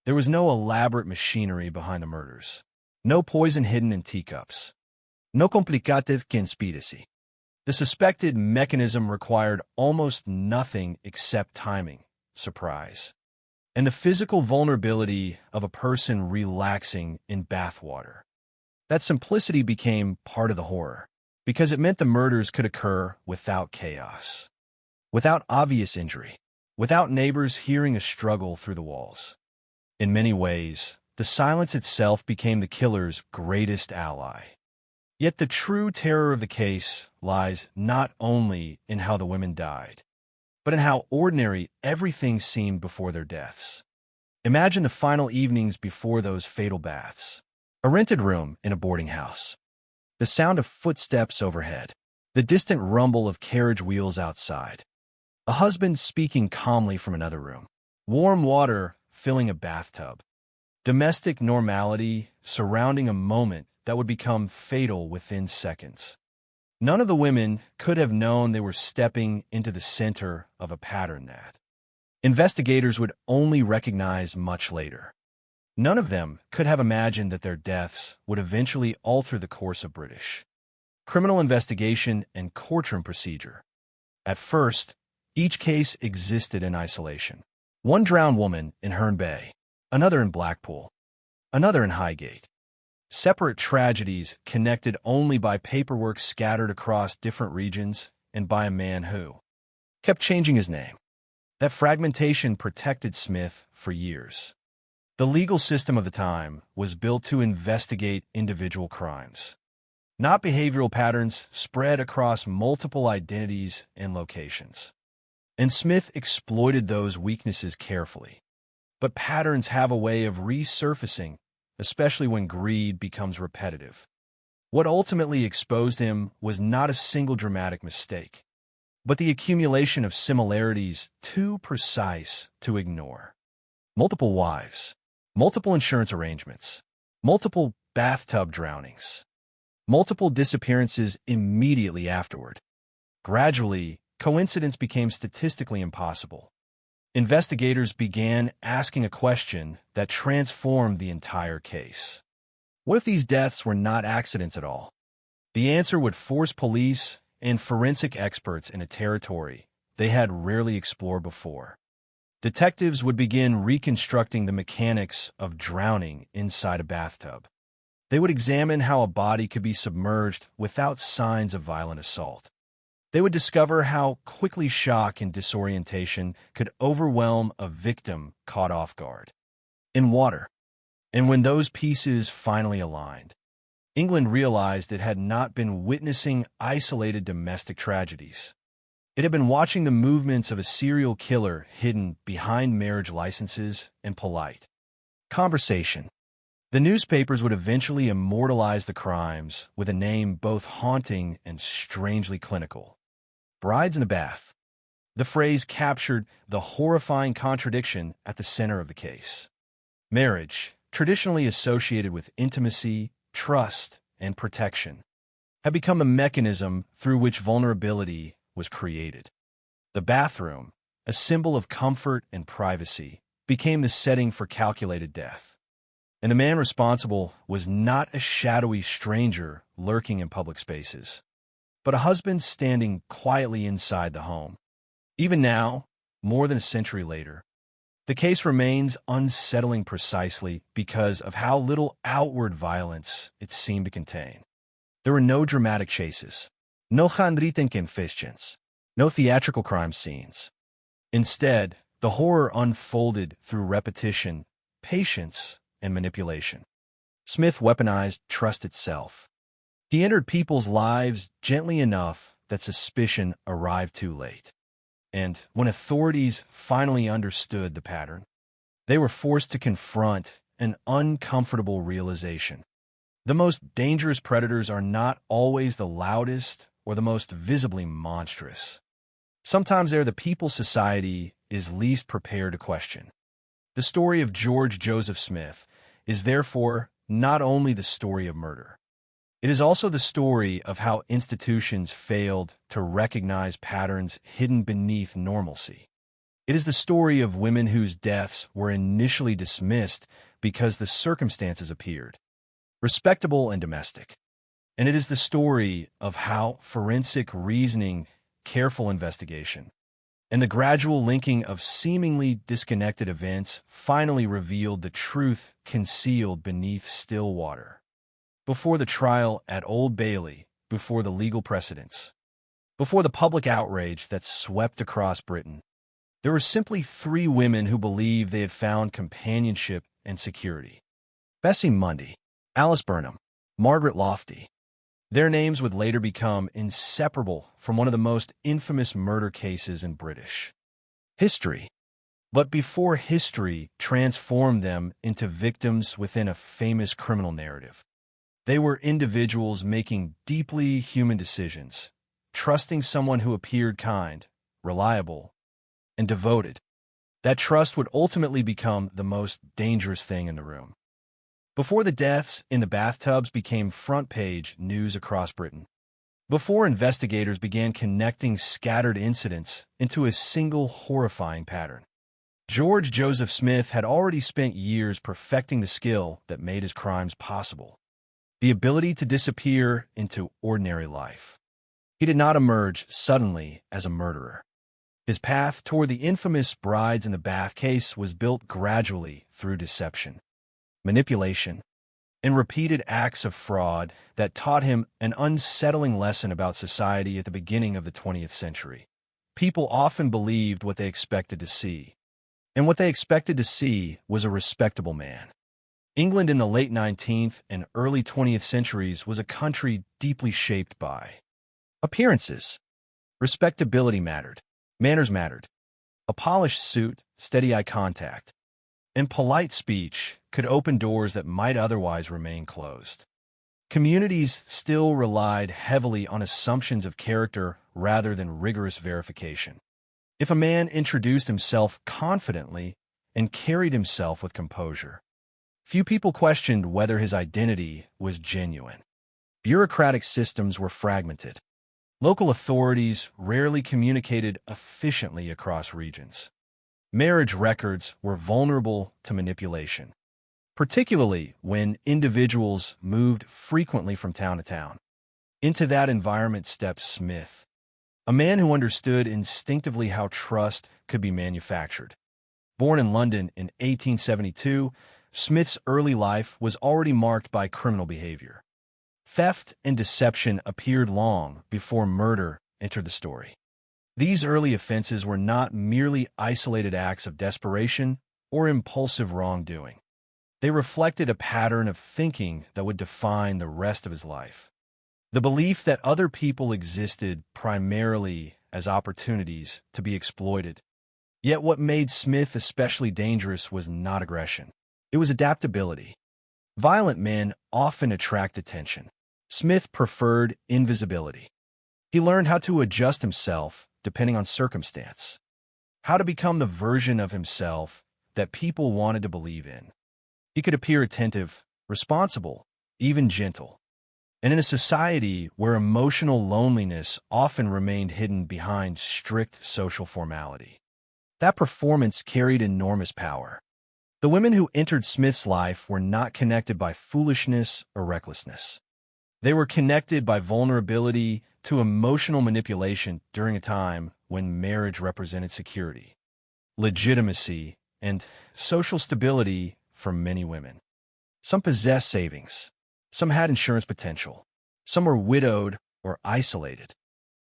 There was no elaborate machinery behind the murders, no poison hidden in teacups, no complicated conspiracy. The suspected mechanism required almost nothing except timing, surprise, and the physical vulnerability of a person relaxing in bathwater. That simplicity became part of the horror, because it meant the murders could occur without chaos, without obvious injury, without neighbors hearing a struggle through the walls. In many ways, the silence itself became the killer's greatest ally. Yet the true terror of the case lies not only in how the women died, but in how ordinary everything seemed before their deaths. Imagine the final evenings before those fatal baths. A rented room in a boarding house. The sound of footsteps overhead. The distant rumble of carriage wheels outside. A husband speaking calmly from another room. Warm water filling a bathtub. Domestic normality surrounding a moment that would become fatal within seconds. None of the women could have known they were stepping into the center of a pattern that investigators would only recognize much later. None of them could have imagined that their deaths would eventually alter the course of British criminal investigation and courtroom procedure. At first, each case existed in isolation. One drowned woman in Herne Bay, another in Blackpool, another in Highgate. Separate tragedies connected only by paperwork scattered across different regions and by a man who kept changing his name. That fragmentation protected Smith for years. The legal system of the time was built to investigate individual crimes, not behavioral patterns spread across multiple identities and locations. And Smith exploited those weaknesses carefully. But patterns have a way of resurfacing, especially when greed becomes repetitive. What ultimately exposed him was not a single dramatic mistake, but the accumulation of similarities too precise to ignore. Multiple wives, multiple insurance arrangements, multiple bathtub drownings, multiple disappearances immediately afterward. Gradually, coincidence became statistically impossible. Investigators began asking a question that transformed the entire case. What if these deaths were not accidents at all? The answer would force police and forensic experts in a territory they had rarely explored before. Detectives would begin reconstructing the mechanics of drowning inside a bathtub. They would examine how a body could be submerged without signs of violent assault. They would discover how quickly shock and disorientation could overwhelm a victim caught off guard in water. And when those pieces finally aligned, England realized it had not been witnessing isolated domestic tragedies. It had been watching the movements of a serial killer hidden behind marriage licenses and polite conversation. The newspapers would eventually immortalize the crimes with a name both haunting and strangely clinical. Brides in the bath. The phrase captured the horrifying contradiction at the center of the case. Marriage, traditionally associated with intimacy, trust, and protection, had become a mechanism through which vulnerability was created. The bathroom, a symbol of comfort and privacy, became the setting for calculated death. And the man responsible was not a shadowy stranger lurking in public spaces, but a husband standing quietly inside the home. Even now, more than a century later, the case remains unsettling precisely because of how little outward violence it seemed to contain. There were no dramatic chases, no handwritten confessions, no theatrical crime scenes. Instead, the horror unfolded through repetition, patience, and manipulation. Smith weaponized trust itself. He entered people's lives gently enough that suspicion arrived too late. And when authorities finally understood the pattern, they were forced to confront an uncomfortable realization. The most dangerous predators are not always the loudest or the most visibly monstrous. Sometimes they're the people society is least prepared to question. The story of George Joseph Smith is therefore not only the story of murder. It is also the story of how institutions failed to recognize patterns hidden beneath normalcy. It is the story of women whose deaths were initially dismissed because the circumstances appeared respectable and domestic. And it is the story of how forensic reasoning, careful investigation, and the gradual linking of seemingly disconnected events finally revealed the truth concealed beneath still water. Before the trial at Old Bailey, before the legal precedents, before the public outrage that swept across Britain, there were simply 3 women who believed they had found companionship and security. Bessie Mundy, Alice Burnham, Margaret Lofty. Their names would later become inseparable from one of the most infamous murder cases in British history. But before history transformed them into victims within a famous criminal narrative, they were individuals making deeply human decisions, trusting someone who appeared kind, reliable, and devoted. That trust would ultimately become the most dangerous thing in the room. Before the deaths in the bathtubs became front-page news across Britain, before investigators began connecting scattered incidents into a single horrifying pattern, George Joseph Smith had already spent years perfecting the skill that made his crimes possible: the ability to disappear into ordinary life. He did not emerge suddenly as a murderer. His path toward the infamous brides in the bath case was built gradually through deception, manipulation, and repeated acts of fraud that taught him an unsettling lesson about society at the beginning of the 20th century. People often believed what they expected to see, and what they expected to see was a respectable man. England in the late 19th and early 20th centuries was a country deeply shaped by appearances. Respectability mattered. Manners mattered. A polished suit, steady eye contact, and polite speech could open doors that might otherwise remain closed. Communities still relied heavily on assumptions of character rather than rigorous verification. If a man introduced himself confidently and carried himself with composure, few people questioned whether his identity was genuine. Bureaucratic systems were fragmented. Local authorities rarely communicated efficiently across regions. Marriage records were vulnerable to manipulation, particularly when individuals moved frequently from town to town. Into that environment stepped Smith, a man who understood instinctively how trust could be manufactured. Born in London in 1872, Smith's early life was already marked by criminal behavior. Theft and deception appeared long before murder entered the story. These early offenses were not merely isolated acts of desperation or impulsive wrongdoing. They reflected a pattern of thinking that would define the rest of his life. The belief that other people existed primarily as opportunities to be exploited. Yet what made Smith especially dangerous was not aggression. It was adaptability. Violent men often attract attention. Smith preferred invisibility. He learned how to adjust himself depending on circumstance, how to become the version of himself that people wanted to believe in. He could appear attentive, responsible, even gentle. And in a society where emotional loneliness often remained hidden behind strict social formality, that performance carried enormous power. The women who entered Smith's life were not connected by foolishness or recklessness. They were connected by vulnerability to emotional manipulation during a time when marriage represented security, legitimacy, and social stability for many women. Some possessed savings. Some had insurance potential. Some were widowed or isolated.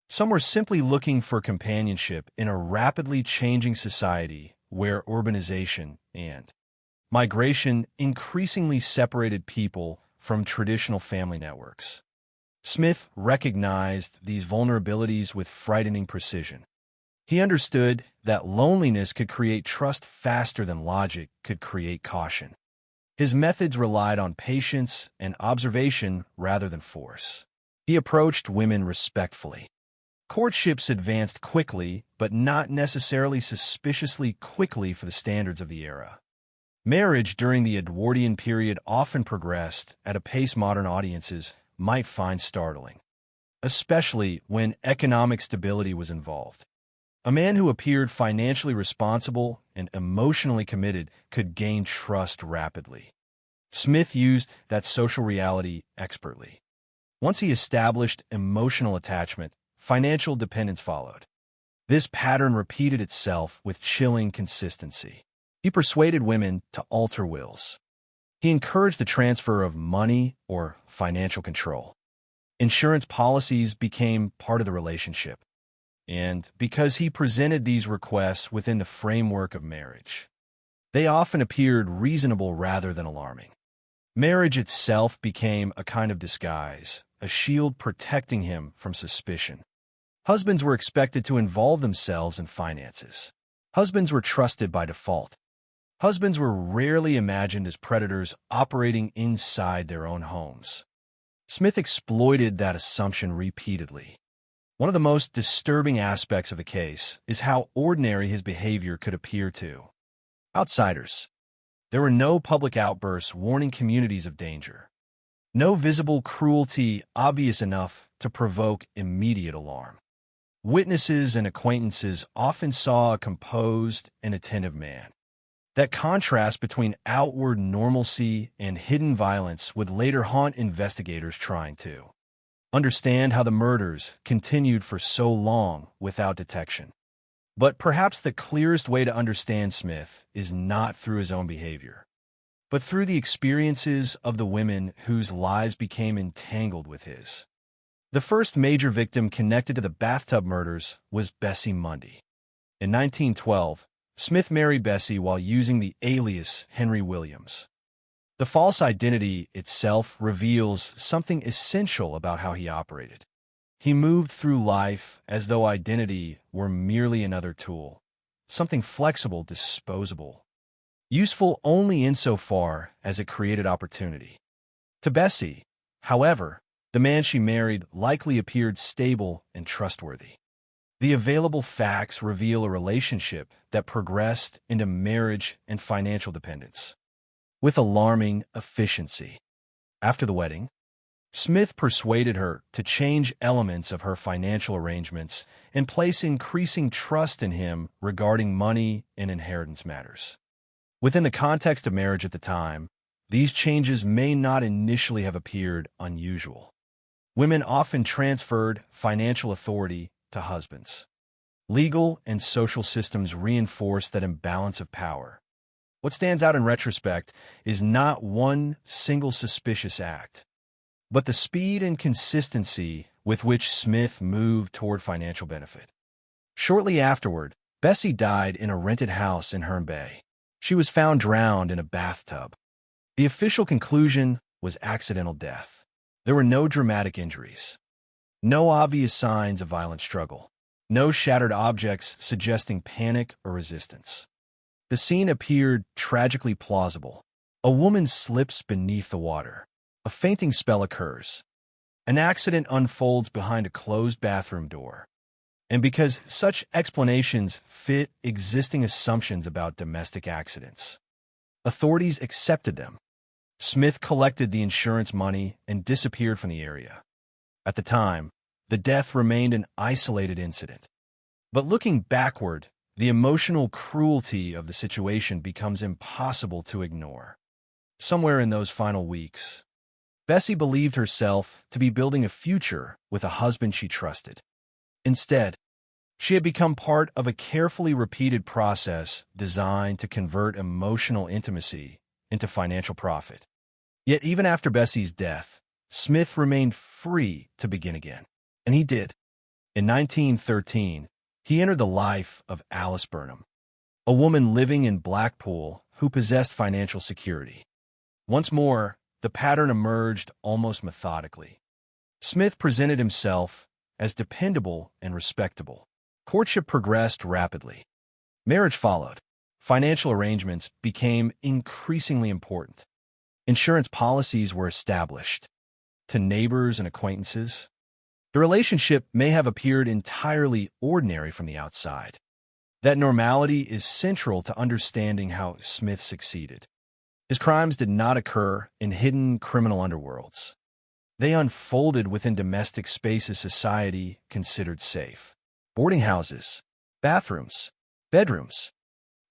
Some were simply looking for companionship in a rapidly changing society where urbanization and migration increasingly separated people from traditional family networks. Smith recognized these vulnerabilities with frightening precision. He understood that loneliness could create trust faster than logic could create caution. His methods relied on patience and observation rather than force. He approached women respectfully. Courtships advanced quickly, but not necessarily suspiciously quickly for the standards of the era. Marriage during the Edwardian period often progressed at a pace modern audiences might find startling, especially when economic stability was involved. A man who appeared financially responsible and emotionally committed could gain trust rapidly. Smith used that social reality expertly. Once he established emotional attachment, financial dependence followed. This pattern repeated itself with chilling consistency. He persuaded women to alter wills. He encouraged the transfer of money or financial control. Insurance policies became part of the relationship. And because he presented these requests within the framework of marriage, they often appeared reasonable rather than alarming. Marriage itself became a kind of disguise, a shield protecting him from suspicion. Husbands were expected to involve themselves in finances. Husbands were trusted by default. Husbands were rarely imagined as predators operating inside their own homes. Smith exploited that assumption repeatedly. One of the most disturbing aspects of the case is how ordinary his behavior could appear to outsiders. There were no public outbursts warning communities of danger. No visible cruelty obvious enough to provoke immediate alarm. Witnesses and acquaintances often saw a composed and attentive man. That contrast between outward normalcy and hidden violence would later haunt investigators trying to understand how the murders continued for so long without detection. But perhaps the clearest way to understand Smith is not through his own behavior, but through the experiences of the women whose lives became entangled with his. The first major victim connected to the bathtub murders was Bessie Mundy. In 1912, Smith married Bessie while using the alias Henry Williams. The false identity itself reveals something essential about how he operated. He moved through life as though identity were merely another tool, something flexible, disposable, useful only insofar as it created opportunity. To Bessie, however, the man she married likely appeared stable and trustworthy. The available facts reveal a relationship that progressed into marriage and financial dependence, with alarming efficiency. After the wedding, Smith persuaded her to change elements of her financial arrangements and place increasing trust in him regarding money and inheritance matters. Within the context of marriage at the time, these changes may not initially have appeared unusual. Women often transferred financial authority to husbands. Legal and social systems reinforce that imbalance of power. What stands out in retrospect is not one single suspicious act, but the speed and consistency with which Smith moved toward financial benefit. Shortly afterward, Bessie died in a rented house in Herne Bay. She was found drowned in a bathtub. The official conclusion was accidental death. There were no dramatic injuries, no obvious signs of violent struggle, no shattered objects suggesting panic or resistance. The scene appeared tragically plausible. A woman slips beneath the water. A fainting spell occurs. An accident unfolds behind a closed bathroom door. And because such explanations fit existing assumptions about domestic accidents, authorities accepted them. Smith collected the insurance money and disappeared from the area. At the time, the death remained an isolated incident. But looking backward, the emotional cruelty of the situation becomes impossible to ignore. Somewhere in those final weeks, Bessie believed herself to be building a future with a husband she trusted. Instead, she had become part of a carefully repeated process designed to convert emotional intimacy into financial profit. Yet even after Bessie's death, Smith remained free to begin again. And he did. In 1913, he entered the life of Alice Burnham, a woman living in Blackpool who possessed financial security. Once more, the pattern emerged almost methodically. Smith presented himself as dependable and respectable. Courtship progressed rapidly. Marriage followed. Financial arrangements became increasingly important. Insurance policies were established. To neighbors and acquaintances, the relationship may have appeared entirely ordinary from the outside. That normality is central to understanding how Smith succeeded. His crimes did not occur in hidden criminal underworlds. They unfolded within domestic spaces society considered safe. Boarding houses, bathrooms, bedrooms,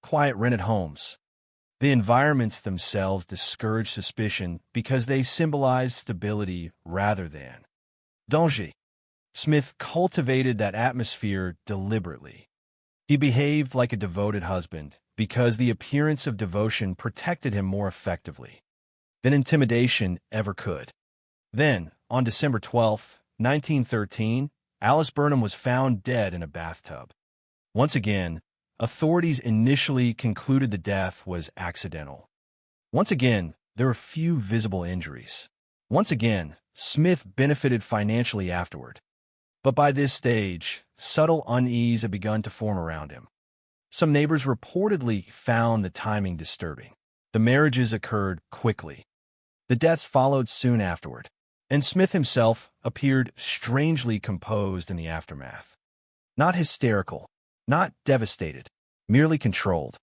quiet rented homes. The environments themselves discouraged suspicion because they symbolized stability rather than danger. Smith cultivated that atmosphere deliberately. He behaved like a devoted husband because the appearance of devotion protected him more effectively than intimidation ever could. Then, on December 12, 1913, Alice Burnham was found dead in a bathtub. Once again, authorities initially concluded the death was accidental. Once again, there were few visible injuries. Once again, Smith benefited financially afterward. But by this stage, subtle unease had begun to form around him. Some neighbors reportedly found the timing disturbing. The marriages occurred quickly. The deaths followed soon afterward, and Smith himself appeared strangely composed in the aftermath. Not hysterical, not devastated, merely controlled.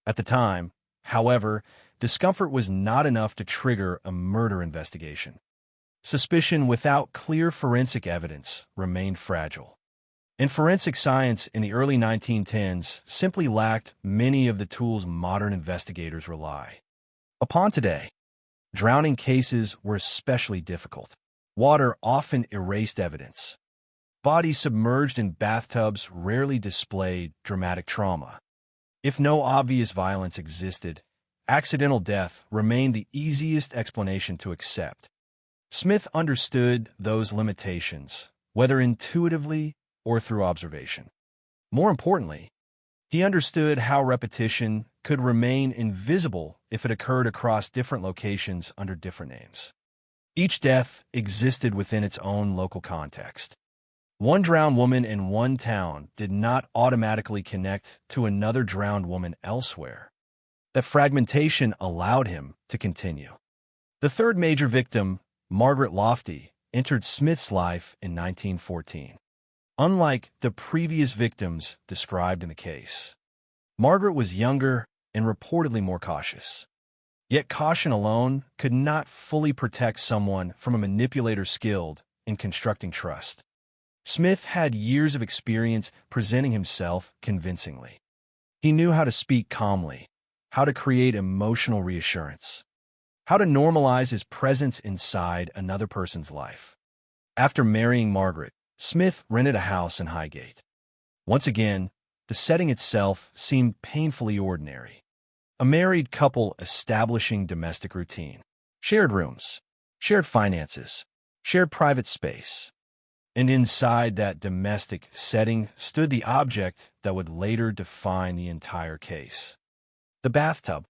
At the time, however, discomfort was not enough to trigger a murder investigation. Suspicion without clear forensic evidence remained fragile. And forensic science in the early 1910s simply lacked many of the tools modern investigators rely upon today. Drowning cases were especially difficult. Water often erased evidence. Bodies submerged in bathtubs rarely displayed dramatic trauma. If no obvious violence existed, accidental death remained the easiest explanation to accept. Smith understood those limitations, whether intuitively or through observation. More importantly, he understood how repetition could remain invisible if it occurred across different locations under different names. Each death existed within its own local context. One drowned woman in one town did not automatically connect to another drowned woman elsewhere. That fragmentation allowed him to continue. The third major victim, Margaret Lofty, entered Smith's life in 1914. Unlike the previous victims described in the case, Margaret was younger and reportedly more cautious. Yet caution alone could not fully protect someone from a manipulator skilled in constructing trust. Smith had years of experience presenting himself convincingly. He knew how to speak calmly, how to create emotional reassurance, how to normalize his presence inside another person's life. After marrying Margaret, Smith rented a house in Highgate. Once again, the setting itself seemed painfully ordinary. A married couple establishing domestic routine. Shared rooms, shared finances, shared private space. And inside that domestic setting stood the object that would later define the entire case. The bathtub.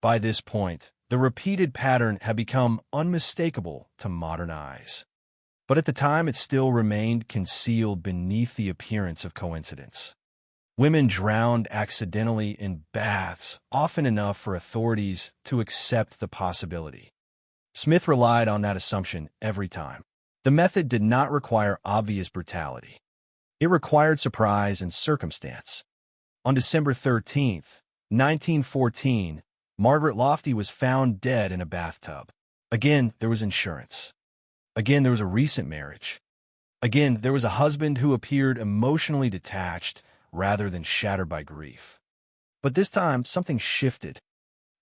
By this point, the repeated pattern had become unmistakable to modern eyes. But at the time, it still remained concealed beneath the appearance of coincidence. Women drowned accidentally in baths, often enough for authorities to accept the possibility. Smith relied on that assumption every time. The method did not require obvious brutality. It required surprise and circumstance. On December 13, 1914, Margaret Lofty was found dead in a bathtub. Again, there was insurance. Again, there was a recent marriage. Again, there was a husband who appeared emotionally detached rather than shattered by grief. But this time, something shifted,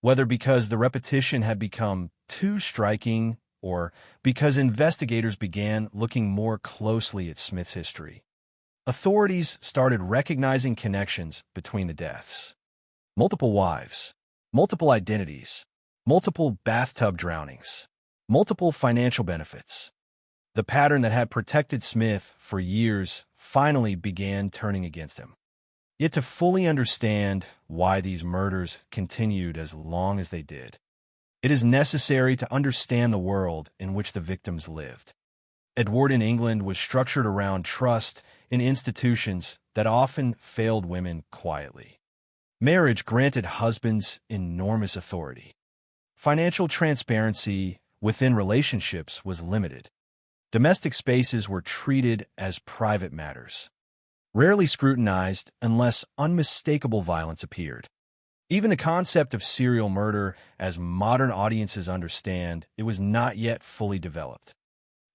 whether because the repetition had become too striking or because investigators began looking more closely at Smith's history. Authorities started recognizing connections between the deaths. Multiple wives, multiple identities, multiple bathtub drownings, multiple financial benefits. The pattern that had protected Smith for years finally began turning against him. Yet to fully understand why these murders continued as long as they did, it is necessary to understand the world in which the victims lived. Edwardian England was structured around trust in institutions that often failed women quietly. Marriage granted husbands enormous authority. Financial transparency within relationships was limited. Domestic spaces were treated as private matters, rarely scrutinized unless unmistakable violence appeared. Even the concept of serial murder, as modern audiences understand, it was not yet fully developed.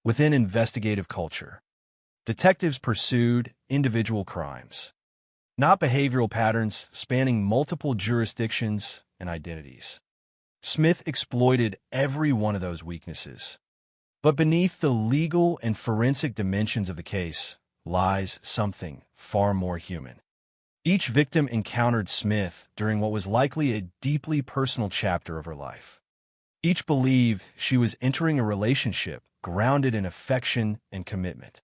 Within investigative culture, detectives pursued individual crimes, not behavioral patterns spanning multiple jurisdictions and identities. Smith exploited every one of those weaknesses. But beneath the legal and forensic dimensions of the case lies something far more human. Each victim encountered Smith during what was likely a deeply personal chapter of her life. Each believed she was entering a relationship grounded in affection and commitment.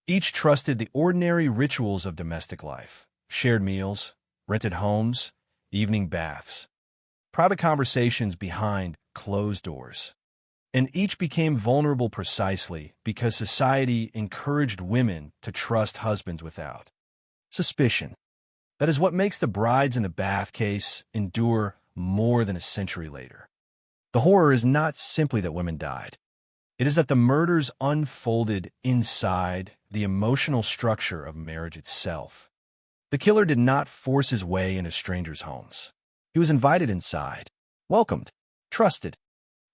Each trusted the ordinary rituals of domestic life: shared meals, rented homes, evening baths, private conversations behind closed doors. and each became vulnerable precisely because society encouraged women to trust husbands without suspicion. That is what makes the Brides in the Bath case endure more than a century later. The horror is not simply that women died. It is that the murders unfolded inside the emotional structure of marriage itself. The killer did not force his way into strangers' homes. He was invited inside, welcomed, trusted,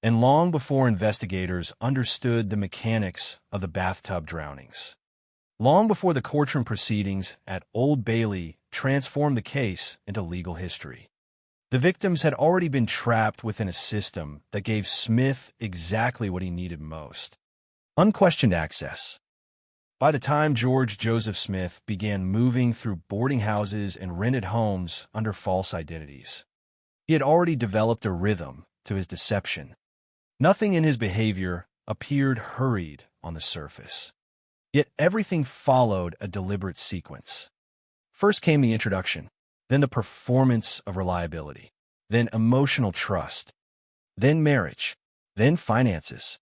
and long before investigators understood the mechanics of the bathtub drownings. Long before the courtroom proceedings at Old Bailey transformed the case into legal history. The victims had already been trapped within a system that gave Smith exactly what he needed most: unquestioned access. By the time George Joseph Smith began moving through boarding houses and rented homes under false identities, he had already developed a rhythm to his deception. Nothing in his behavior appeared hurried on the surface. Yet everything followed a deliberate sequence. First came the introduction, then the performance of reliability, then emotional trust, then marriage, then finances,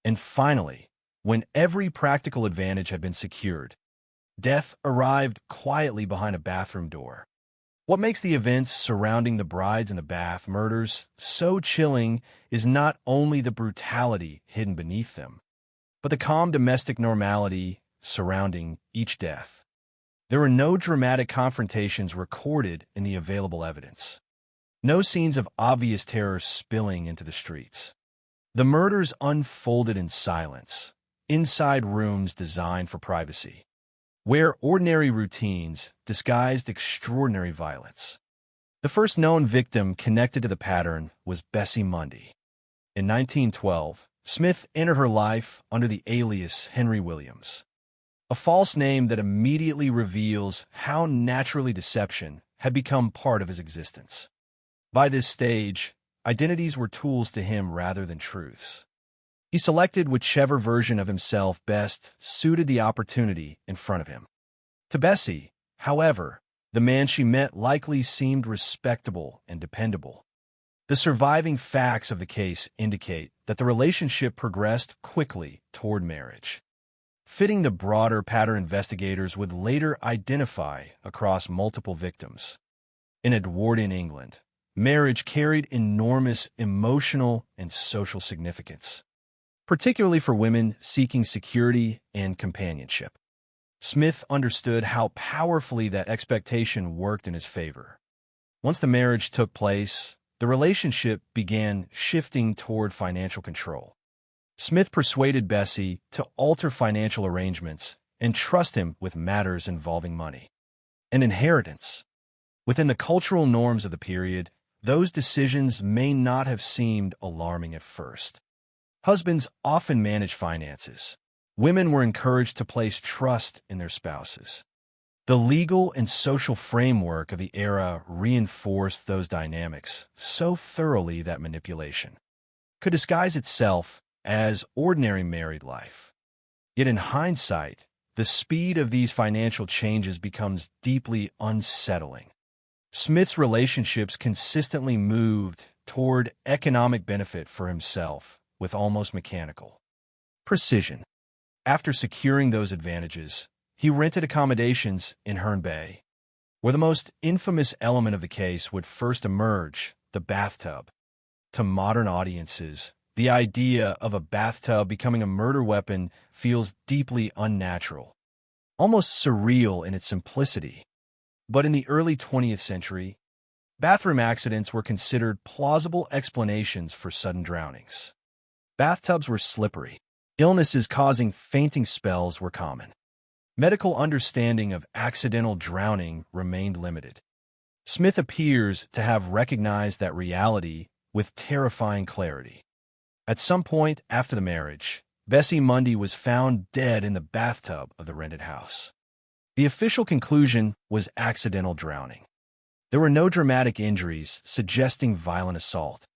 and finally, when every practical advantage had been secured, death arrived quietly behind a bathroom door. What makes the events surrounding the Brides in the Bath murders so chilling is not only the brutality hidden beneath them, but the calm domestic normality surrounding each death. There were no dramatic confrontations recorded in the available evidence. No scenes of obvious terror spilling into the streets. The murders unfolded in silence, inside rooms designed for privacy, where ordinary routines disguised extraordinary violence. The first known victim connected to the pattern was Bessie Mundy. In 1912, Smith entered her life under the alias Henry Williams, a false name that immediately reveals how naturally deception had become part of his existence. By this stage, identities were tools to him rather than truths. He selected whichever version of himself best suited the opportunity in front of him. To Bessie, however, the man she met likely seemed respectable and dependable. The surviving facts of the case indicate that the relationship progressed quickly toward marriage, fitting the broader pattern investigators would later identify across multiple victims. In Edwardian England, marriage carried enormous emotional and social significance, particularly for women seeking security and companionship. Smith understood how powerfully that expectation worked in his favor. Once the marriage took place, the relationship began shifting toward financial control. Smith persuaded Bessie to alter financial arrangements and trust him with matters involving money and inheritance. Within the cultural norms of the period, those decisions may not have seemed alarming at first. Husbands often managed finances. Women were encouraged to place trust in their spouses. The legal and social framework of the era reinforced those dynamics so thoroughly that manipulation could disguise itself as ordinary married life. Yet in hindsight, the speed of these financial changes becomes deeply unsettling. Smith's relationships consistently moved toward economic benefit for himself with almost mechanical precision. After securing those advantages, he rented accommodations in Herne Bay, where the most infamous element of the case would first emerge, the bathtub. To modern audiences, the idea of a bathtub becoming a murder weapon feels deeply unnatural, almost surreal in its simplicity. But in the early 20th century, bathroom accidents were considered plausible explanations for sudden drownings. Bathtubs were slippery. Illnesses causing fainting spells were common. Medical understanding of accidental drowning remained limited. Smith appears to have recognized that reality with terrifying clarity. At some point after the marriage, Bessie Mundy was found dead in the bathtub of the rented house. The official conclusion was accidental drowning. There were no dramatic injuries suggesting violent assault.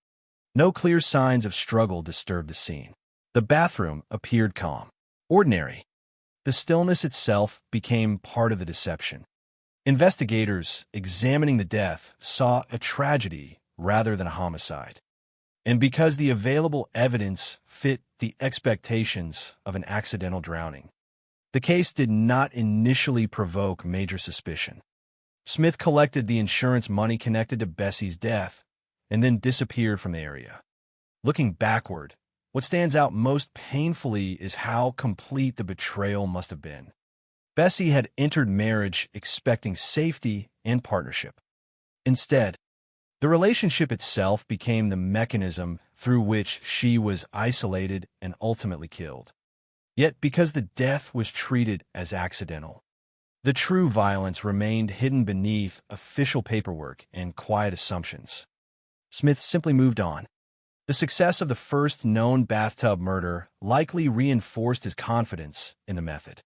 No clear signs of struggle disturbed the scene. The bathroom appeared calm, ordinary. The stillness itself became part of the deception. Investigators examining the death saw a tragedy rather than a homicide. and because the available evidence fit the expectations of an accidental drowning. The case did not initially provoke major suspicion. Smith collected the insurance money connected to Bessie's death and then disappeared from the area. Looking backward, what stands out most painfully is how complete the betrayal must have been. Bessie had entered marriage expecting safety and partnership. Instead, the relationship itself became the mechanism through which she was isolated and ultimately killed. Yet, because the death was treated as accidental, the true violence remained hidden beneath official paperwork and quiet assumptions. Smith simply moved on. The success of the first known bathtub murder likely reinforced his confidence in the method.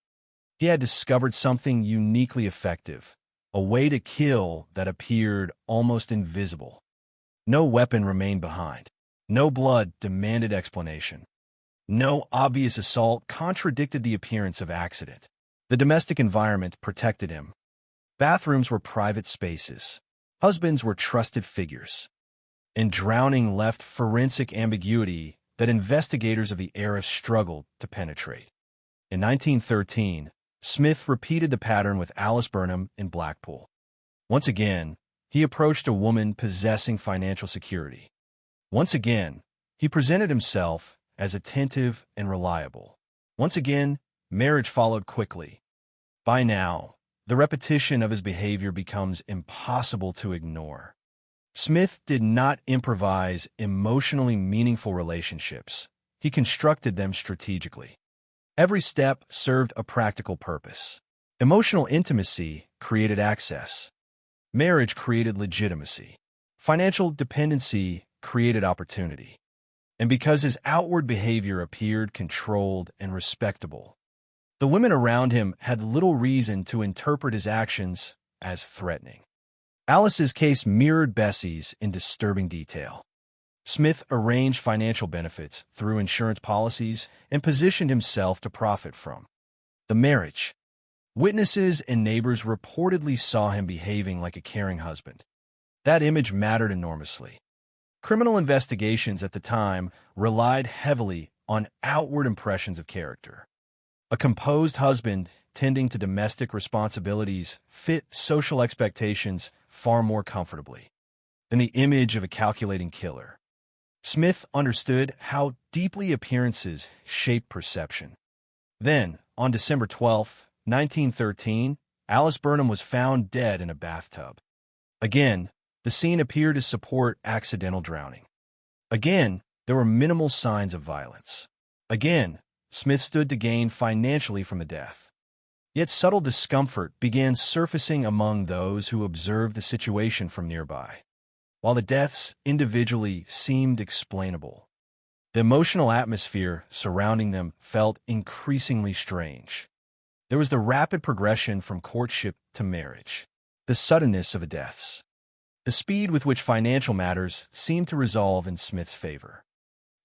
He had discovered something uniquely effective, a way to kill that appeared almost invisible. No weapon remained behind. No blood demanded explanation. No obvious assault contradicted the appearance of accident. The domestic environment protected him. Bathrooms were private spaces. Husbands were trusted figures. And drowning left forensic ambiguity that investigators of the era struggled to penetrate. In 1913, Smith repeated the pattern with Alice Burnham in Blackpool. Once again, he approached a woman possessing financial security. Once again, he presented himself as attentive and reliable. Once again, marriage followed quickly. By now, the repetition of his behavior becomes impossible to ignore. Smith did not improvise emotionally meaningful relationships. He constructed them strategically. Every step served a practical purpose. Emotional intimacy created access. Marriage created legitimacy. Financial dependency created opportunity. And because his outward behavior appeared controlled and respectable, the women around him had little reason to interpret his actions as threatening. Alice's case mirrored Bessie's in disturbing detail. Smith arranged financial benefits through insurance policies and positioned himself to profit from the marriage. Witnesses and neighbors reportedly saw him behaving like a caring husband. That image mattered enormously. Criminal investigations at the time relied heavily on outward impressions of character. A composed husband tending to domestic responsibilities fit social expectations far more comfortably than the image of a calculating killer. Smith understood how deeply appearances shape perception. Then, on December 12, 1913, Alice Burnham was found dead in a bathtub. Again, the scene appeared to support accidental drowning. Again, there were minimal signs of violence. Again, Smith stood to gain financially from the death. Yet subtle discomfort began surfacing among those who observed the situation from nearby. While the deaths individually seemed explainable, the emotional atmosphere surrounding them felt increasingly strange. There was the rapid progression from courtship to marriage, the suddenness of the deaths, the speed with which financial matters seemed to resolve in Smith's favor,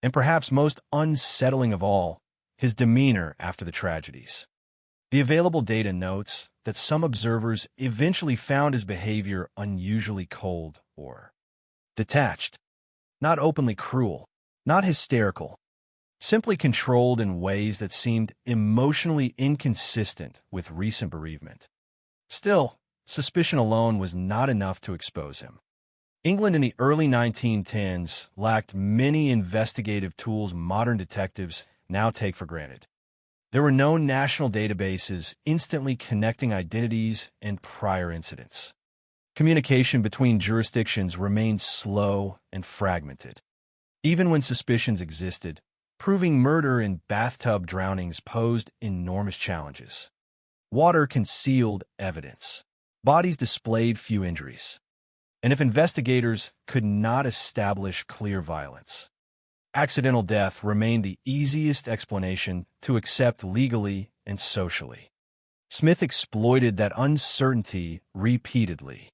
and perhaps most unsettling of all, his demeanor after the tragedies. The available data notes that some observers eventually found his behavior unusually cold or detached, not openly cruel, not hysterical, simply controlled in ways that seemed emotionally inconsistent with recent bereavement. Still, suspicion alone was not enough to expose him. England in the early 1910s lacked many investigative tools modern detectives now take for granted. There were no national databases instantly connecting identities and prior incidents. Communication between jurisdictions remained slow and fragmented. Even when suspicions existed, proving murder in bathtub drownings posed enormous challenges. Water concealed evidence. Bodies displayed few injuries. And if investigators could not establish clear violence, accidental death remained the easiest explanation to accept legally and socially. Smith exploited that uncertainty repeatedly.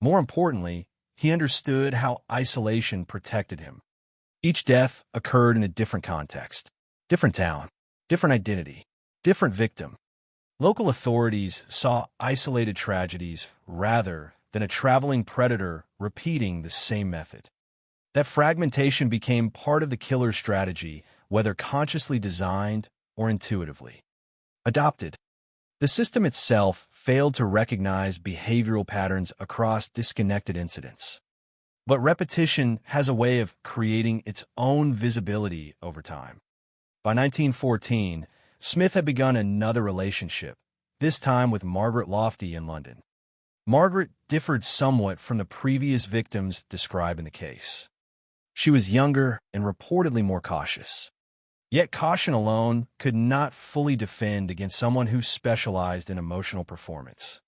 More importantly, he understood how isolation protected him. Each death occurred in a different context, different town, different identity, different victim. Local authorities saw isolated tragedies rather than a traveling predator repeating the same method. That fragmentation became part of the killer's strategy, whether consciously designed or intuitively adopted. The system itself failed to recognize behavioral patterns across disconnected incidents. But repetition has a way of creating its own visibility over time. By 1914, Smith had begun another relationship, this time with Margaret Lofty in London. Margaret differed somewhat from the previous victims described in the case. She was younger and reportedly more cautious. Yet caution alone could not fully defend against someone who specialized in emotional performance.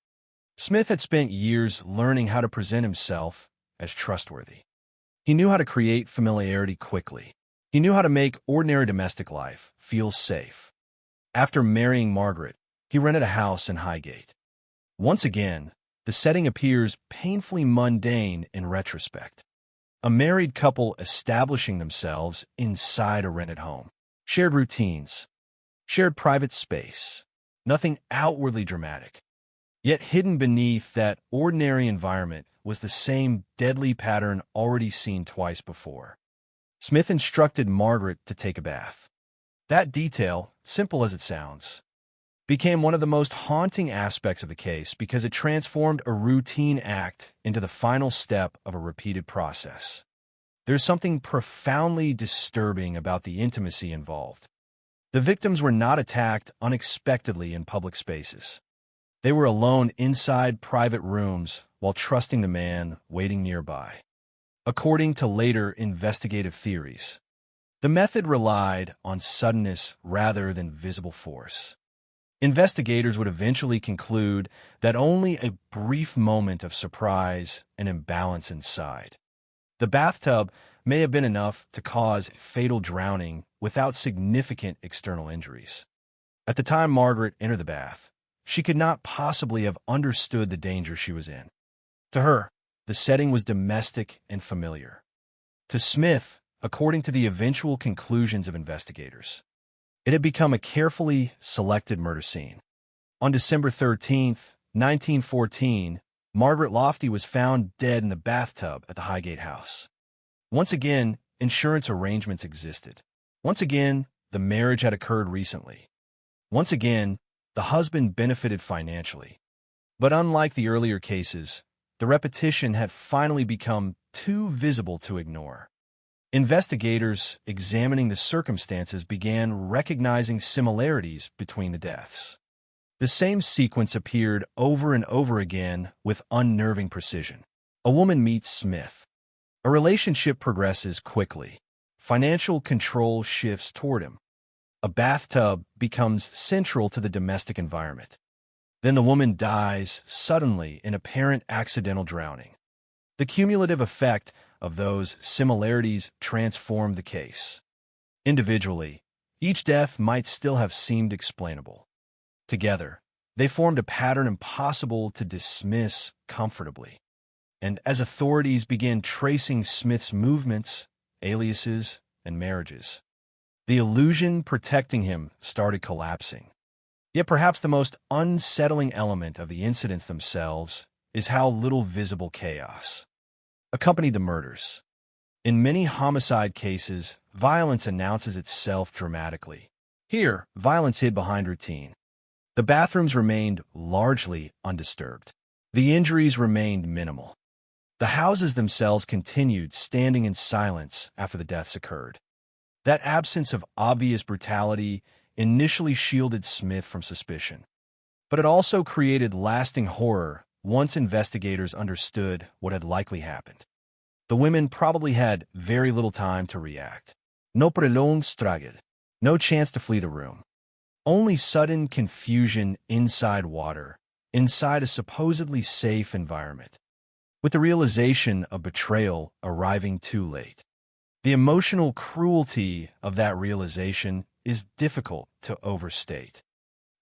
Smith had spent years learning how to present himself as trustworthy. He knew how to create familiarity quickly. He knew how to make ordinary domestic life feel safe. After marrying Margaret, he rented a house in Highgate. Once again, the setting appears painfully mundane in retrospect. A married couple establishing themselves inside a rented home. Shared routines, shared private space, nothing outwardly dramatic. Yet hidden beneath that ordinary environment was the same deadly pattern already seen twice before. Smith instructed Margaret to take a bath. That detail, simple as it sounds, became one of the most haunting aspects of the case because it transformed a routine act into the final step of a repeated process. There's something profoundly disturbing about the intimacy involved. The victims were not attacked unexpectedly in public spaces. They were alone inside private rooms while trusting the man waiting nearby. According to later investigative theories, the method relied on suddenness rather than visible force. Investigators would eventually conclude that only a brief moment of surprise and imbalance inside. The bathtub may have been enough to cause fatal drowning without significant external injuries. At the time Margaret entered the bath, she could not possibly have understood the danger she was in. To her, the setting was domestic and familiar. To Smith, according to the eventual conclusions of investigators, it had become a carefully selected murder scene. On December 13, 1914, Margaret Lofty was found dead in the bathtub at the Highgate house. Once again, insurance arrangements existed. Once again, the marriage had occurred recently. Once again, the husband benefited financially. But unlike the earlier cases, the repetition had finally become too visible to ignore. Investigators examining the circumstances began recognizing similarities between the deaths. The same sequence appeared over and over again with unnerving precision. A woman meets Smith. A relationship progresses quickly. Financial control shifts toward him. A bathtub becomes central to the domestic environment. Then the woman dies suddenly in apparent accidental drowning. The cumulative effect of those similarities transformed the case. Individually, each death might still have seemed explainable. Together, they formed a pattern impossible to dismiss comfortably. And as authorities began tracing Smith's movements, aliases, and marriages, the illusion protecting him started collapsing. Yet perhaps the most unsettling element of the incidents themselves is how little visible chaos accompanied the murders. In many homicide cases, violence announces itself dramatically. Here, violence hid behind routine. The bathrooms remained largely undisturbed. The injuries remained minimal. The houses themselves continued standing in silence after the deaths occurred. That absence of obvious brutality initially shielded Smith from suspicion. But it also created lasting horror once investigators understood what had likely happened. The women probably had very little time to react. No prolongstraget, no chance to flee the room. Only sudden confusion inside water, inside a supposedly safe environment, with the realization of betrayal arriving too late. The emotional cruelty of that realization is difficult to overstate.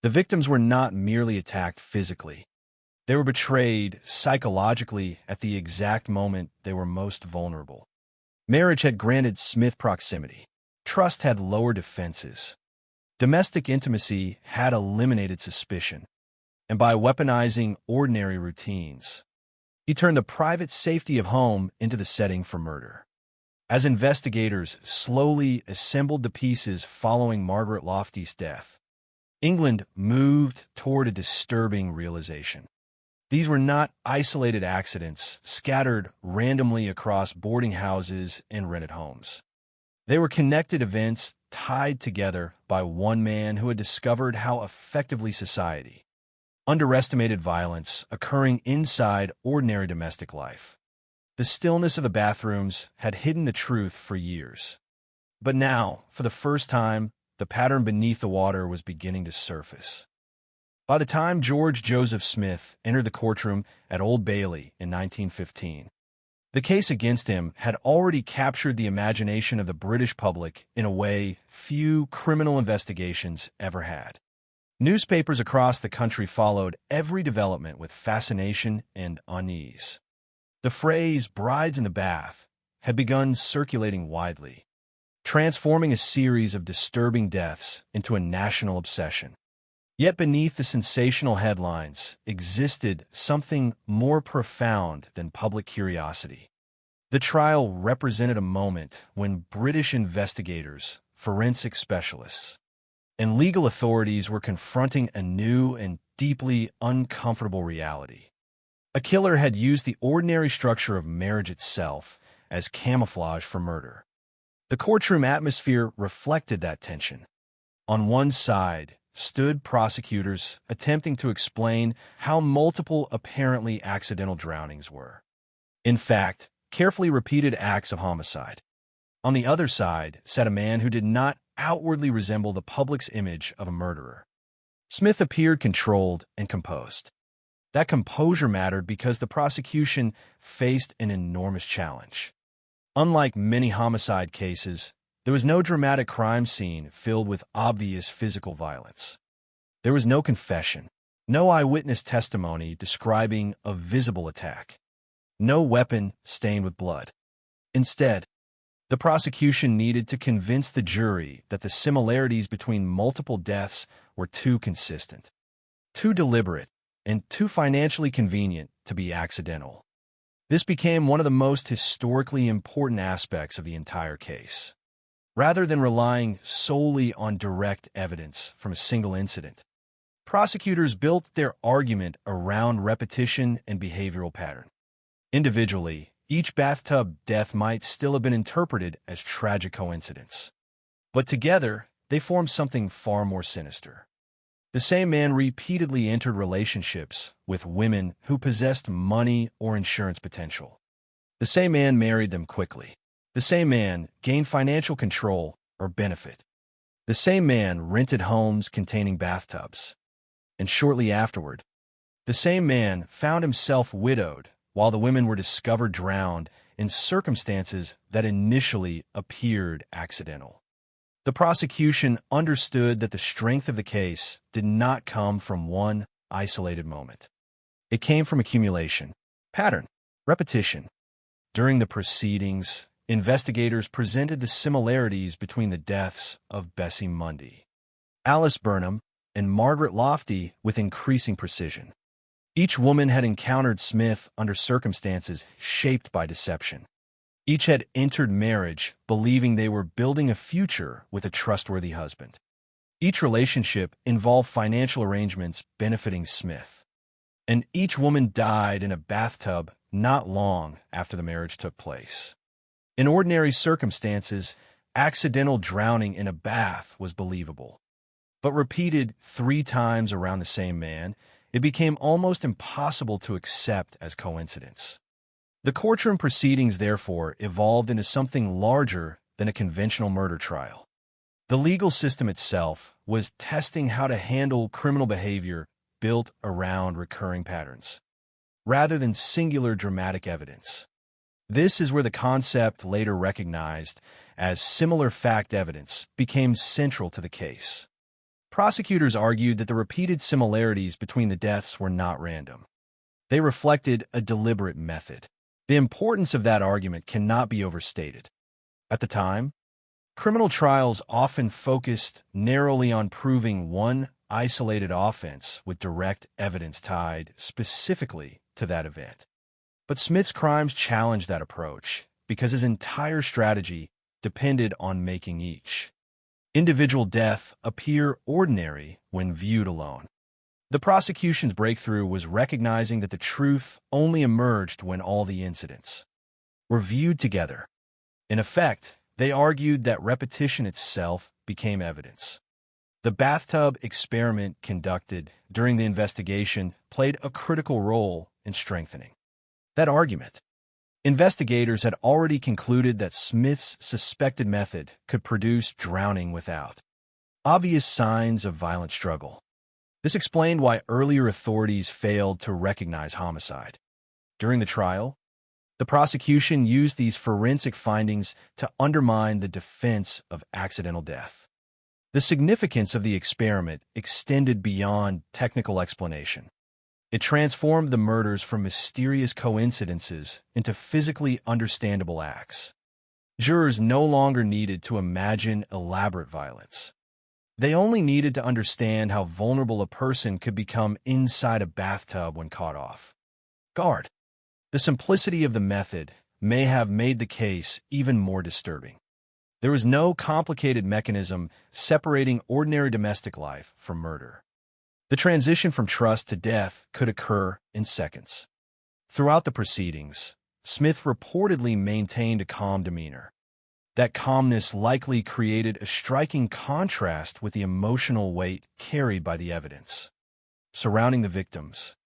The victims were not merely attacked physically. They were betrayed psychologically at the exact moment they were most vulnerable. Marriage had granted Smith proximity. Trust had lower defenses. Domestic intimacy had eliminated suspicion. And by weaponizing ordinary routines, he turned the private safety of home into the setting for murder. As investigators slowly assembled the pieces following Margaret Lofty's death, England moved toward a disturbing realization. These were not isolated accidents scattered randomly across boarding houses and rented homes. They were connected events tied together by one man who had discovered how effectively society underestimated violence occurring inside ordinary domestic life. The stillness of the bathrooms had hidden the truth for years. But now, for the first time, the pattern beneath the water was beginning to surface. By the time George Joseph Smith entered the courtroom at Old Bailey in 1915, the case against him had already captured the imagination of the British public in a way few criminal investigations ever had. Newspapers across the country followed every development with fascination and unease. The phrase "brides in the bath" had begun circulating widely, transforming a series of disturbing deaths into a national obsession. Yet beneath the sensational headlines existed something more profound than public curiosity. The trial represented a moment when British investigators, forensic specialists, and legal authorities were confronting a new and deeply uncomfortable reality. A killer had used the ordinary structure of marriage itself as camouflage for murder. The courtroom atmosphere reflected that tension. On one side stood prosecutors attempting to explain how multiple apparently accidental drownings were, in fact, carefully repeated acts of homicide. On the other side sat a man who did not outwardly resemble the public's image of a murderer. Smith appeared controlled and composed. That composure mattered because the prosecution faced an enormous challenge. Unlike many homicide cases, there was no dramatic crime scene filled with obvious physical violence. There was no confession, no eyewitness testimony describing a visible attack, no weapon stained with blood. Instead, the prosecution needed to convince the jury that the similarities between multiple deaths were too consistent, too deliberate, and too financially convenient to be accidental. This became one of the most historically important aspects of the entire case. Rather than relying solely on direct evidence from a single incident, prosecutors built their argument around repetition and behavioral pattern. Individually, each bathtub death might still have been interpreted as tragic coincidence. But together, they formed something far more sinister. The same man repeatedly entered relationships with women who possessed money or insurance potential. The same man married them quickly. The same man gained financial control or benefit. The same man rented homes containing bathtubs. And shortly afterward, the same man found himself widowed while the women were discovered drowned in circumstances that initially appeared accidental. The prosecution understood that the strength of the case did not come from one isolated moment. It came from accumulation, pattern, repetition. During the proceedings, investigators presented the similarities between the deaths of Bessie Mundy, Alice Burnham, and Margaret Lofty with increasing precision. Each woman had encountered Smith under circumstances shaped by deception. Each had entered marriage believing they were building a future with a trustworthy husband. Each relationship involved financial arrangements benefiting Smith. And each woman died in a bathtub not long after the marriage took place. In ordinary circumstances, accidental drowning in a bath was believable. But repeated 3 times around the same man, it became almost impossible to accept as coincidence. The courtroom proceedings, therefore, evolved into something larger than a conventional murder trial. The legal system itself was testing how to handle criminal behavior built around recurring patterns, rather than singular dramatic evidence. This is where the concept later recognized as similar fact evidence became central to the case. Prosecutors argued that the repeated similarities between the deaths were not random. They reflected a deliberate method. The importance of that argument cannot be overstated. At the time, criminal trials often focused narrowly on proving one isolated offense with direct evidence tied specifically to that event. But Smith's crimes challenged that approach. because his entire strategy depended on making each individual death appear ordinary when viewed alone. The prosecution's breakthrough was recognizing that the truth only emerged when all the incidents were viewed together. In effect, they argued that repetition itself became evidence. The bathtub experiment conducted during the investigation played a critical role in strengthening that argument. Investigators had already concluded that Smith's suspected method could produce drowning without obvious signs of violent struggle. This explained why earlier authorities failed to recognize homicide. During the trial, the prosecution used these forensic findings to undermine the defense of accidental death. The significance of the experiment extended beyond technical explanation. It transformed the murders from mysterious coincidences into physically understandable acts. Jurors no longer needed to imagine elaborate violence. They only needed to understand how vulnerable a person could become inside a bathtub when caught off guard. The simplicity of the method may have made the case even more disturbing. There was no complicated mechanism separating ordinary domestic life from murder. The transition from trust to death could occur in seconds. Throughout the proceedings, Smith reportedly maintained a calm demeanor. That calmness likely created a striking contrast with the emotional weight carried by the evidence surrounding the victims.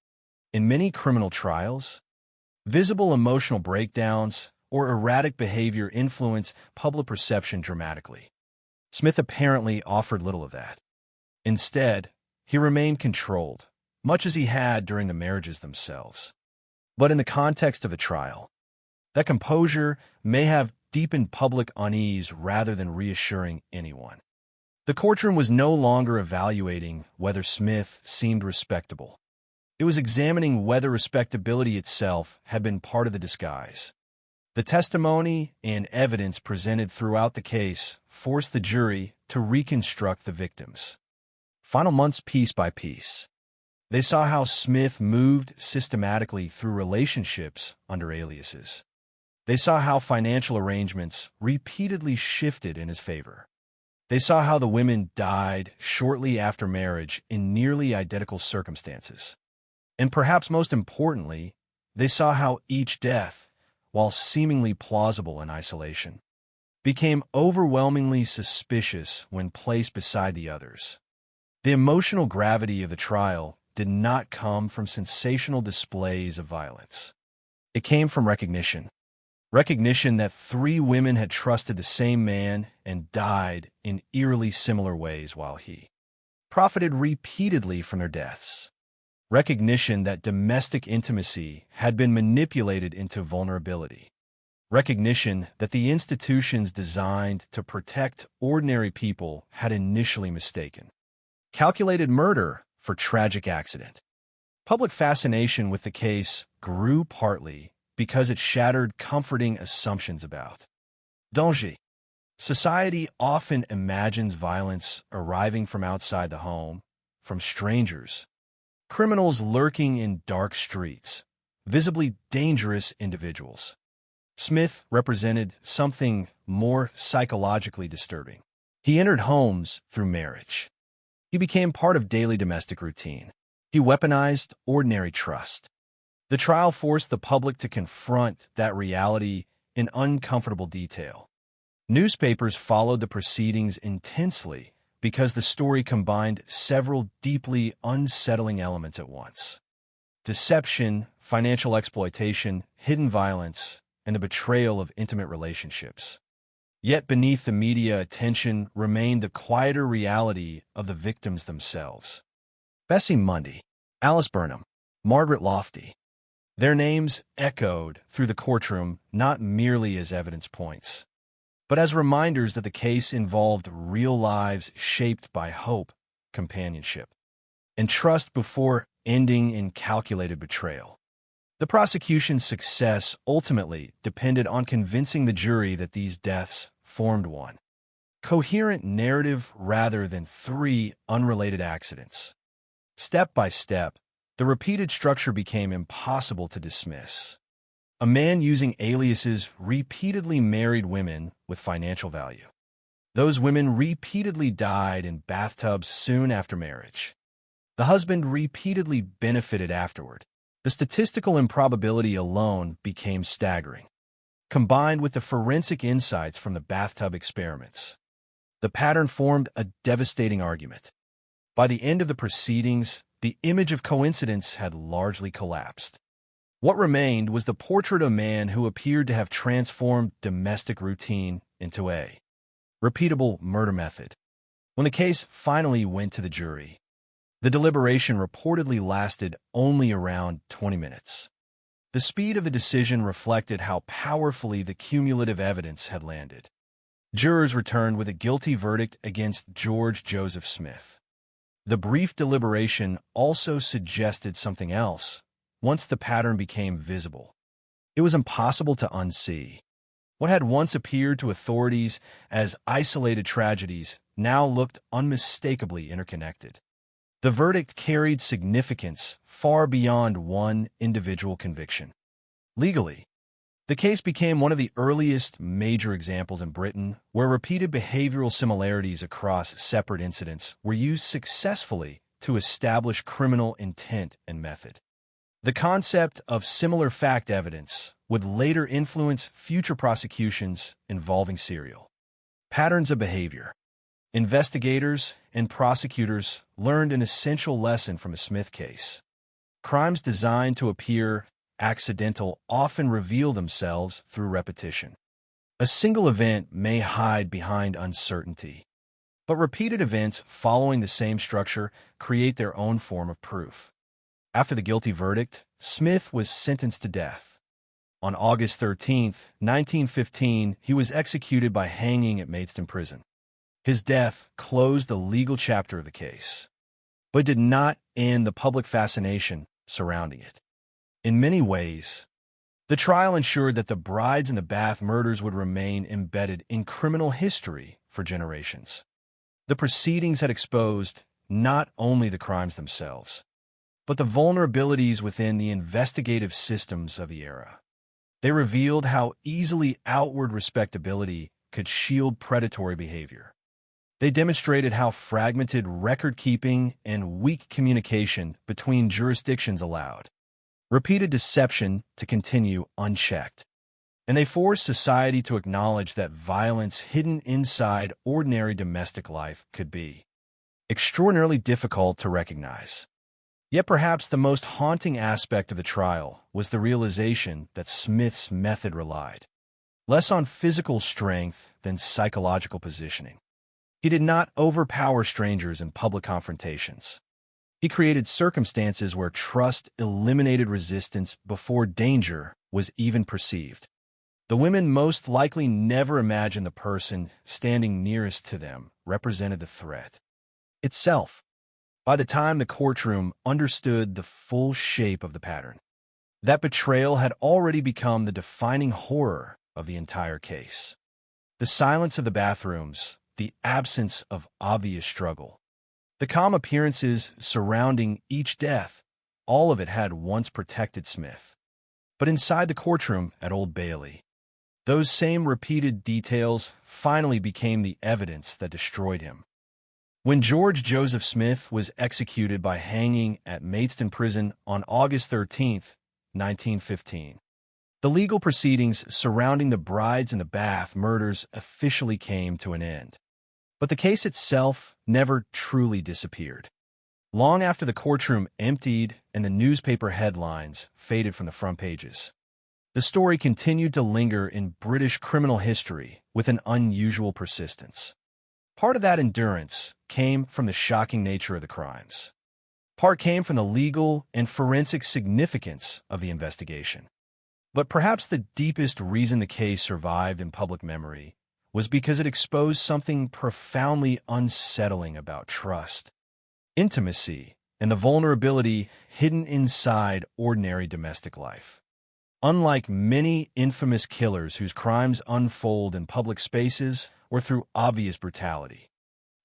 In many criminal trials, visible emotional breakdowns or erratic behavior influence public perception dramatically. Smith apparently offered little of that. Instead, he remained controlled, much as he had during the marriages themselves. But in the context of a trial, that composure may have deepened public unease rather than reassuring anyone. The courtroom was no longer evaluating whether Smith seemed respectable. It was examining whether respectability itself had been part of the disguise. The testimony and evidence presented throughout the case forced the jury to reconstruct the victims' final months piece by piece. They saw how Smith moved systematically through relationships under aliases. They saw how financial arrangements repeatedly shifted in his favor. They saw how the women died shortly after marriage in nearly identical circumstances. And perhaps most importantly, they saw how each death, while seemingly plausible in isolation, became overwhelmingly suspicious when placed beside the others. The emotional gravity of the trial did not come from sensational displays of violence. It came from recognition. Recognition that 3 women had trusted the same man and died in eerily similar ways while he profited repeatedly from their deaths. Recognition that domestic intimacy had been manipulated into vulnerability. Recognition that the institutions designed to protect ordinary people had initially mistaken calculated murder for tragic accident. Public fascination with the case grew partly because it shattered comforting assumptions about danger. Society often imagines violence arriving from outside the home, from strangers, criminals lurking in dark streets, visibly dangerous individuals. Smith represented something more psychologically disturbing. He entered homes through marriage. He became part of daily domestic routine. He weaponized ordinary trust. The trial forced the public to confront that reality in uncomfortable detail. Newspapers followed the proceedings intensely because the story combined several deeply unsettling elements at once: deception, financial exploitation, hidden violence, and the betrayal of intimate relationships. Yet beneath the media attention remained the quieter reality of the victims themselves. Bessie Mundy, Alice Burnham, Margaret Lofty. Their names echoed through the courtroom not merely as evidence points, but as reminders that the case involved real lives shaped by hope, companionship, and trust before ending in calculated betrayal. The prosecution's success ultimately depended on convincing the jury that these deaths formed one coherent narrative rather than 3 unrelated accidents. Step by step, the repeated structure became impossible to dismiss. A man using aliases repeatedly married women with financial value. Those women repeatedly died in bathtubs soon after marriage. The husband repeatedly benefited afterward. The statistical improbability alone became staggering. Combined with the forensic insights from the bathtub experiments, the pattern formed a devastating argument. By the end of the proceedings, the image of coincidence had largely collapsed. What remained was the portrait of a man who appeared to have transformed domestic routine into a repeatable murder method. When the case finally went to the jury, the deliberation reportedly lasted only around 20 minutes. The speed of the decision reflected how powerfully the cumulative evidence had landed. Jurors returned with a guilty verdict against George Joseph Smith. The brief deliberation also suggested something else. Once the pattern became visible, it was impossible to unsee. What had once appeared to authorities as isolated tragedies now looked unmistakably interconnected. The verdict carried significance far beyond one individual conviction. Legally, the case became one of the earliest major examples in Britain where repeated behavioral similarities across separate incidents were used successfully to establish criminal intent and method. The concept of similar fact evidence would later influence future prosecutions involving serial patterns of behavior. Investigators and prosecutors learned an essential lesson from the Smith case. Crimes designed to appear accidental often reveal themselves through repetition. A single event may hide behind uncertainty, but repeated events following the same structure create their own form of proof. After the guilty verdict, Smith was sentenced to death. On August 13, 1915, he was executed by hanging at Maidstone Prison. His death closed the legal chapter of the case, but did not end the public fascination surrounding it. In many ways, the trial ensured that the Brides in the Bath murders would remain embedded in criminal history for generations. The proceedings had exposed not only the crimes themselves, but the vulnerabilities within the investigative systems of the era. They revealed how easily outward respectability could shield predatory behavior. They demonstrated how fragmented record-keeping and weak communication between jurisdictions allowed repeated deception to continue unchecked. And they forced society to acknowledge that violence hidden inside ordinary domestic life could be extraordinarily difficult to recognize. Yet perhaps the most haunting aspect of the trial was the realization that Smith's method relied less on physical strength than psychological positioning. He did not overpower strangers in public confrontations. He created circumstances where trust eliminated resistance before danger was even perceived. The women most likely never imagined the person standing nearest to them represented the threat itself. By the time the courtroom understood the full shape of the pattern, that betrayal had already become the defining horror of the entire case. The silence of the bathrooms, the absence of obvious struggle, the calm appearances surrounding each death, all of it had once protected Smith. But inside the courtroom at Old Bailey, those same repeated details finally became the evidence that destroyed him. When George Joseph Smith was executed by hanging at Maidstone Prison on August 13, 1915, the legal proceedings surrounding the Brides in the Bath murders officially came to an end. But the case itself never truly disappeared. Long after the courtroom emptied and the newspaper headlines faded from the front pages, the story continued to linger in British criminal history with an unusual persistence. Part of that endurance came from the shocking nature of the crimes. Part came from the legal and forensic significance of the investigation. But perhaps the deepest reason the case survived in public memory was because it exposed something profoundly unsettling about trust, intimacy, and the vulnerability hidden inside ordinary domestic life. Unlike many infamous killers whose crimes unfold in public spaces or through obvious brutality,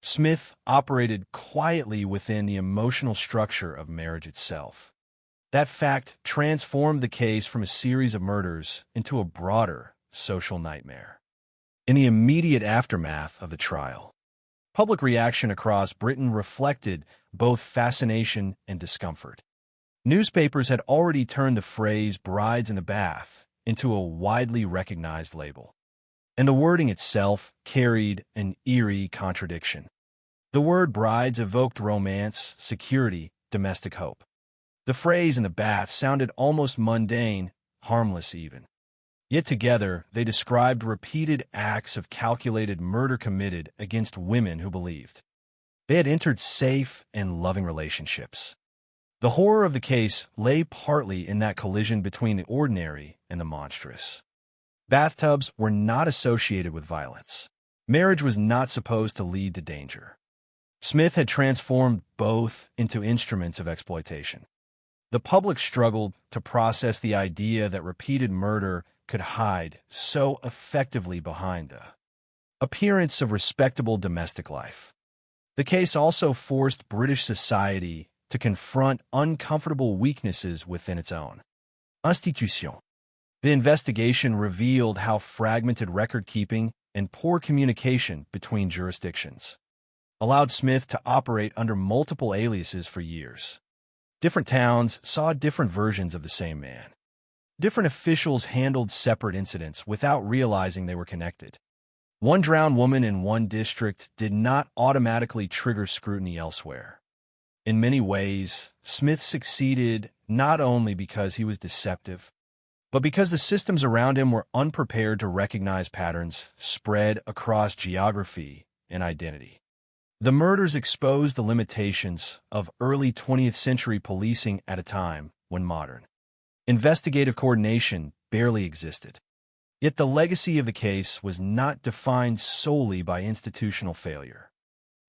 Smith operated quietly within the emotional structure of marriage itself. That fact transformed the case from a series of murders into a broader social nightmare. In the immediate aftermath of the trial, public reaction across Britain reflected both fascination and discomfort. Newspapers had already turned the phrase "brides in the bath" into a widely recognized label, and the wording itself carried an eerie contradiction. The word brides evoked romance, security, domestic hope. The phrase "in the bath" sounded almost mundane, harmless even. Yet together, they described repeated acts of calculated murder committed against women who believed they had entered safe and loving relationships. The horror of the case lay partly in that collision between the ordinary and the monstrous. Bathtubs were not associated with violence. Marriage was not supposed to lead to danger. Smith had transformed both into instruments of exploitation. The public struggled to process the idea that repeated murder could hide so effectively behind the appearance of respectable domestic life. The case also forced British society to confront uncomfortable weaknesses within its own institution. The investigation revealed how fragmented record-keeping and poor communication between jurisdictions allowed Smith to operate under multiple aliases for years. Different towns saw different versions of the same man. Different officials handled separate incidents without realizing they were connected. One drowned woman in one district did not automatically trigger scrutiny elsewhere. In many ways, Smith succeeded not only because he was deceptive, but because the systems around him were unprepared to recognize patterns spread across geography and identity. The murders exposed the limitations of early 20th century policing at a time when modern investigative coordination barely existed. Yet the legacy of the case was not defined solely by institutional failure.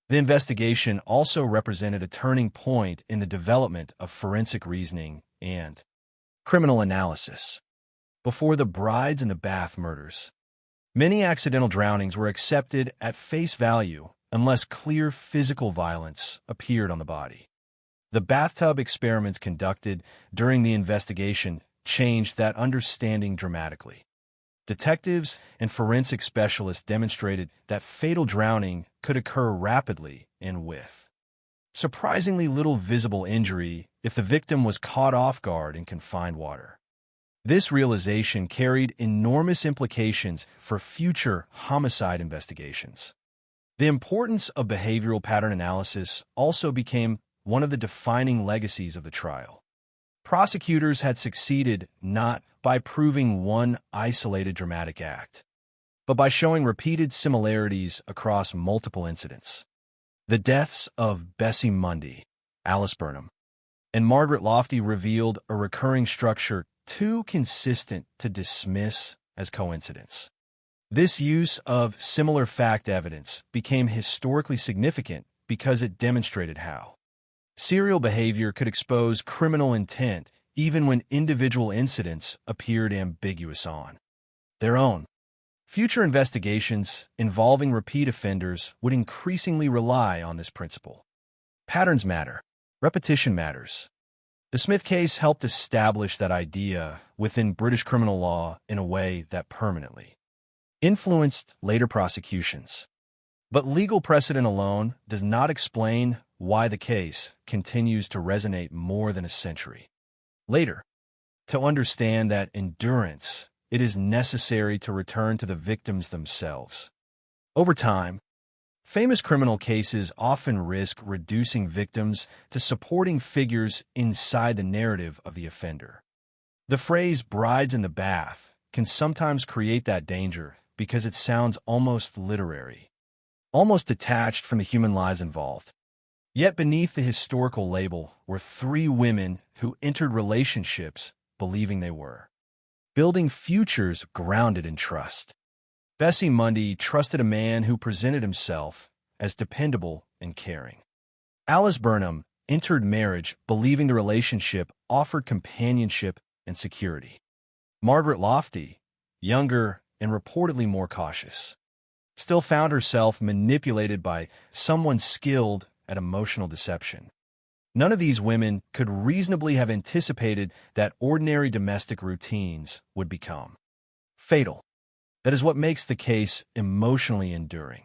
The investigation also represented a turning point in the development of forensic reasoning and criminal analysis. Before the brides in the bath murders, many accidental drownings were accepted at face value unless clear physical violence appeared on the body. The bathtub experiments conducted during the investigation changed that understanding dramatically. Detectives and forensic specialists demonstrated that fatal drowning could occur rapidly and with surprisingly little visible injury if the victim was caught off guard in confined water. This realization carried enormous implications for future homicide investigations. The importance of behavioral pattern analysis also became one of the defining legacies of the trial. Prosecutors had succeeded not by proving one isolated dramatic act, but by showing repeated similarities across multiple incidents. The deaths of Bessie Mundy, Alice Burnham, and Margaret Lofty revealed a recurring structure too consistent to dismiss as coincidence. This use of similar fact evidence became historically significant because it demonstrated how serial behavior could expose criminal intent even when individual incidents appeared ambiguous on their own. Future investigations involving repeat offenders would increasingly rely on this principle. Patterns matter. Repetition matters. The Smith case helped establish that idea within British criminal law in a way that permanently influenced later prosecutions. But legal precedent alone does not explain why the case continues to resonate more than a century later. To understand that endurance, it is necessary to return to the victims themselves. Over time, famous criminal cases often risk reducing victims to supporting figures inside the narrative of the offender. The phrase "brides in the bath" can sometimes create that danger because it sounds almost literary, almost detached from the human lives involved. Yet beneath the historical label were three women who entered relationships believing they were building futures grounded in trust. Bessie Mundy trusted a man who presented himself as dependable and caring. Alice Burnham entered marriage believing the relationship offered companionship and security. Margaret Lofty, younger and reportedly more cautious, still found herself manipulated by someone skilled at emotional deception. None of these women could reasonably have anticipated that ordinary domestic routines would become fatal. That is what makes the case emotionally enduring.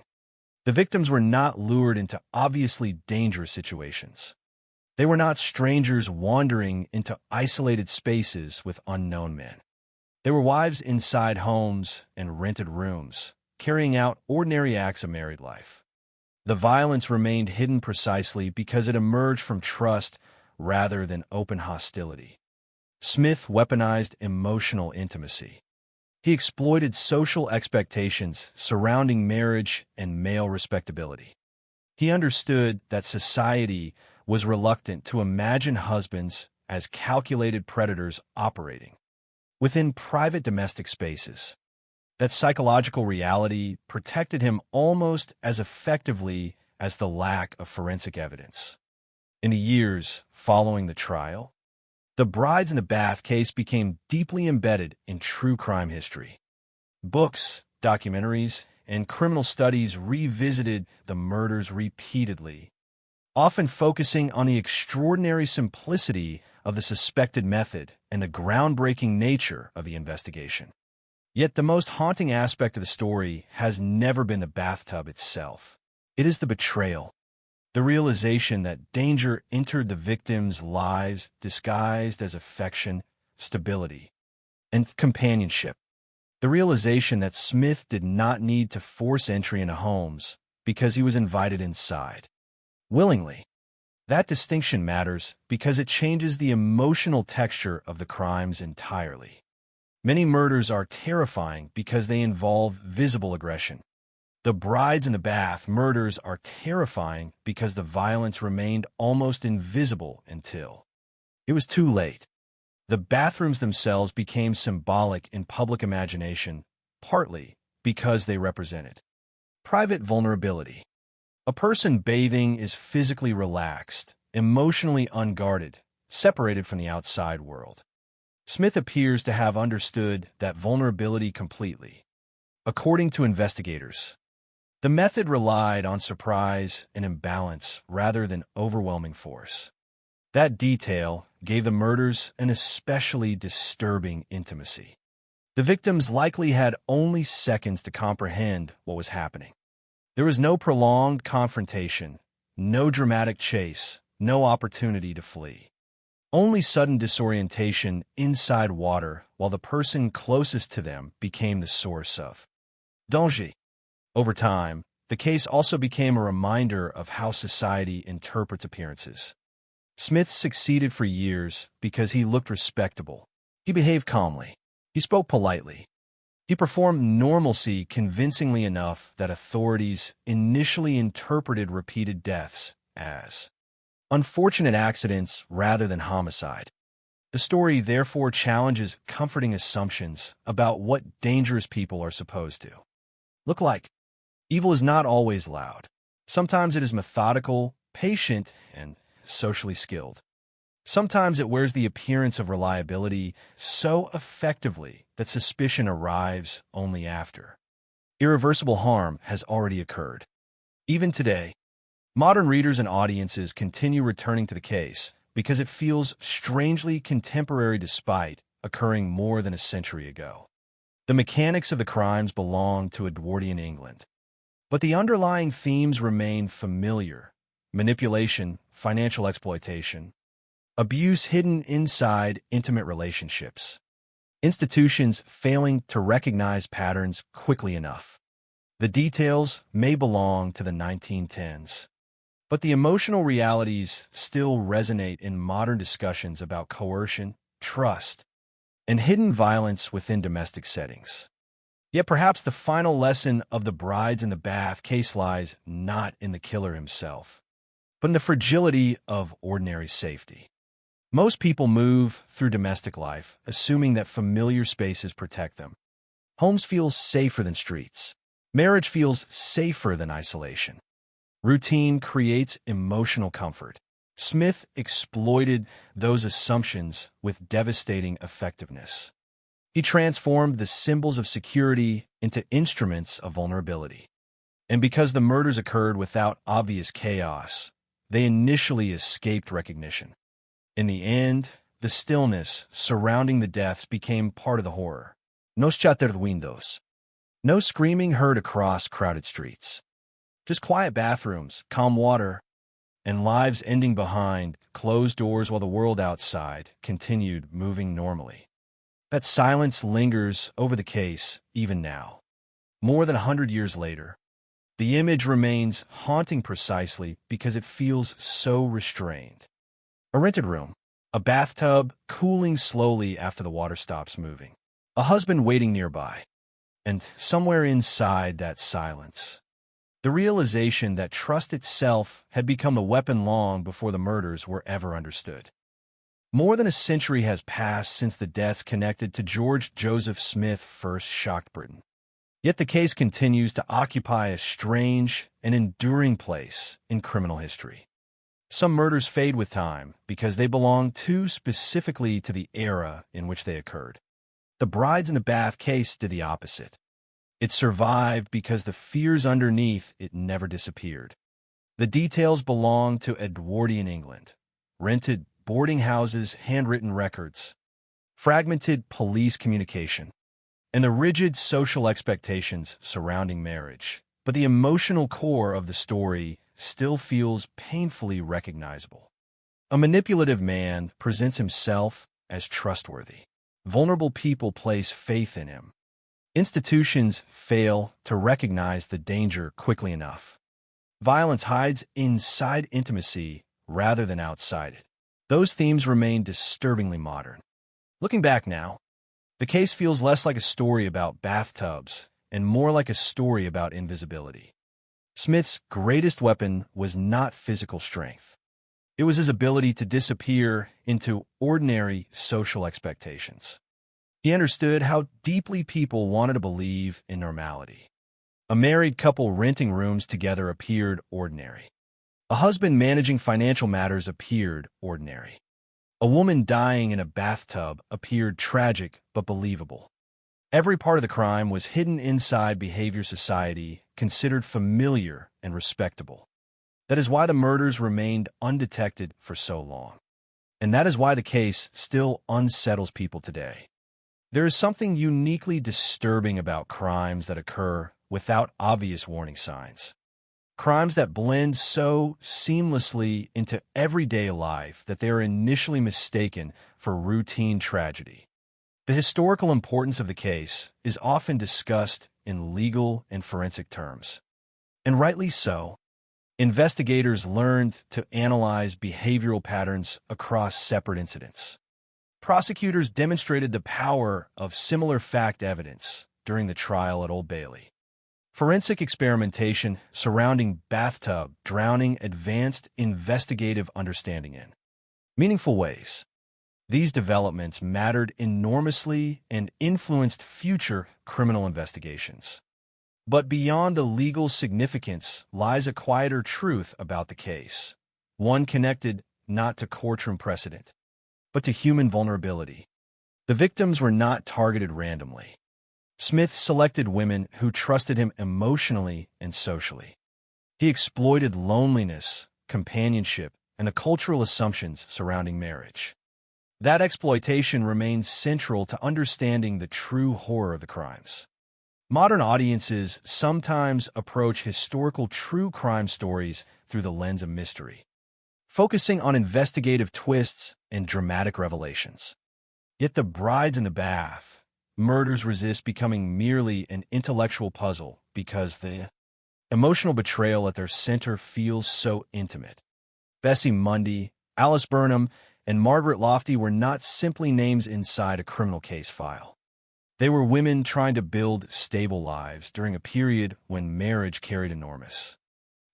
The victims were not lured into obviously dangerous situations. They were not strangers wandering into isolated spaces with unknown men. They were wives inside homes and rented rooms, carrying out ordinary acts of married life. The violence remained hidden precisely because it emerged from trust rather than open hostility. Smith weaponized emotional intimacy. He exploited social expectations surrounding marriage and male respectability. He understood that society was reluctant to imagine husbands as calculated predators operating within private domestic spaces. That psychological reality protected him almost as effectively as the lack of forensic evidence. In the years following the trial, the Brides in the Bath case became deeply embedded in true crime history. Books, documentaries, and criminal studies revisited the murders repeatedly, often focusing on the extraordinary simplicity of the suspected method and the groundbreaking nature of the investigation. Yet the most haunting aspect of the story has never been the bathtub itself. It is the betrayal, the realization that danger entered the victims' lives disguised as affection, stability, and companionship. The realization that Smith did not need to force entry into homes because he was invited inside willingly. That distinction matters because it changes the emotional texture of the crimes entirely. Many murders are terrifying because they involve visible aggression. The Brides in the Bath murders are terrifying because the violence remained almost invisible until it was too late. The bathrooms themselves became symbolic in public imagination, partly because they represented private vulnerability. A person bathing is physically relaxed, emotionally unguarded, separated from the outside world. Smith appears to have understood that vulnerability completely. According to investigators, the method relied on surprise and imbalance rather than overwhelming force. That detail gave the murders an especially disturbing intimacy. The victims likely had only seconds to comprehend what was happening. There was no prolonged confrontation, no dramatic chase, no opportunity to flee. Only sudden disorientation inside water while the person closest to them became the source of danger. Over time, the case also became a reminder of how society interprets appearances. Smith succeeded for years because he looked respectable. He behaved calmly. He spoke politely. He performed normalcy convincingly enough that authorities initially interpreted repeated deaths as unfortunate accidents rather than homicide. The story therefore challenges comforting assumptions about what dangerous people are supposed to look like. Evil is not always loud. Sometimes it is methodical, patient, and socially skilled. Sometimes it wears the appearance of reliability so effectively that suspicion arrives only after irreversible harm has already occurred. Even today, modern readers and audiences continue returning to the case because it feels strangely contemporary despite occurring more than a century ago. The mechanics of the crimes belong to Edwardian England, but the underlying themes remain familiar: manipulation, financial exploitation, abuse hidden inside intimate relationships, institutions failing to recognize patterns quickly enough. The details may belong to the 1910s, but the emotional realities still resonate in modern discussions about coercion, trust, and hidden violence within domestic settings. Yet perhaps the final lesson of the Brides in the Bath case lies not in the killer himself, but in the fragility of ordinary safety. Most people move through domestic life assuming that familiar spaces protect them. Homes feel safer than streets. Marriage feels safer than isolation. Routine creates emotional comfort. Smith exploited those assumptions with devastating effectiveness. He transformed the symbols of security into instruments of vulnerability. And because the murders occurred without obvious chaos, they initially escaped recognition. In the end, the stillness surrounding the deaths became part of the horror. Nos chaterduindos. No screaming heard across crowded streets. Just quiet bathrooms, calm water, and lives ending behind closed doors while the world outside continued moving normally. That silence lingers over the case even now. More than 100 years later, the image remains haunting precisely because it feels so restrained. A rented room, a bathtub cooling slowly after the water stops moving, a husband waiting nearby, and somewhere inside that silence, the realization that trust itself had become the weapon long before the murders were ever understood. More than a century has passed since the deaths connected to George Joseph Smith first shocked Britain. Yet the case continues to occupy a strange and enduring place in criminal history. Some murders fade with time because they belong too specifically to the era in which they occurred. The Brides in the Bath case did the opposite. It survived because the fears underneath it never disappeared. The details belong to Edwardian England: rented boarding houses, handwritten records, fragmented police communication, and the rigid social expectations surrounding marriage. But the emotional core of the story still feels painfully recognizable. A manipulative man presents himself as trustworthy. Vulnerable people place faith in him. Institutions fail to recognize the danger quickly enough. Violence hides inside intimacy rather than outside it. Those themes remain disturbingly modern. Looking back now, the case feels less like a story about bathtubs and more like a story about invisibility. Smith's greatest weapon was not physical strength. It was his ability to disappear into ordinary social expectations. He understood how deeply people wanted to believe in normality. A married couple renting rooms together appeared ordinary. A husband managing financial matters appeared ordinary. A woman dying in a bathtub appeared tragic but believable. Every part of the crime was hidden inside behavior society considered familiar and respectable. That is why the murders remained undetected for so long. And that is why the case still unsettles people today. There is something uniquely disturbing about crimes that occur without obvious warning signs. Crimes that blend so seamlessly into everyday life that they are initially mistaken for routine tragedy. The historical importance of the case is often discussed in legal and forensic terms. And rightly so. Investigators learned to analyze behavioral patterns across separate incidents. Prosecutors demonstrated the power of similar fact evidence during the trial at Old Bailey. Forensic experimentation surrounding bathtub drowning advanced investigative understanding in meaningful ways. These developments mattered enormously and influenced future criminal investigations. But beyond the legal significance lies a quieter truth about the case, one connected not to courtroom precedent, but to human vulnerability. The victims were not targeted randomly. Smith selected women who trusted him emotionally and socially. He exploited loneliness, companionship, and the cultural assumptions surrounding marriage. That exploitation remains central to understanding the true horror of the crimes. Modern audiences sometimes approach historical true crime stories through the lens of mystery, focusing on investigative twists and dramatic revelations. Yet the Brides in the Bath murders resist becoming merely an intellectual puzzle because the emotional betrayal at their center feels so intimate. Bessie Mundy, Alice Burnham, and Margaret Lofty were not simply names inside a criminal case file. They were women trying to build stable lives during a period when marriage carried enormous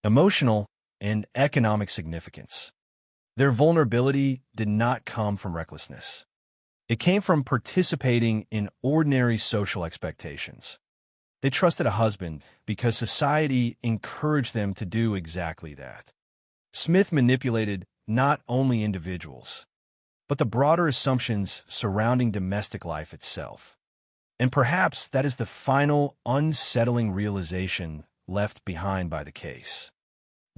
emotional and economic significance. Their vulnerability did not come from recklessness. It came from participating in ordinary social expectations. They trusted a husband because society encouraged them to do exactly that. Smith manipulated not only individuals, but the broader assumptions surrounding domestic life itself. And perhaps that is the final unsettling realization left behind by the case.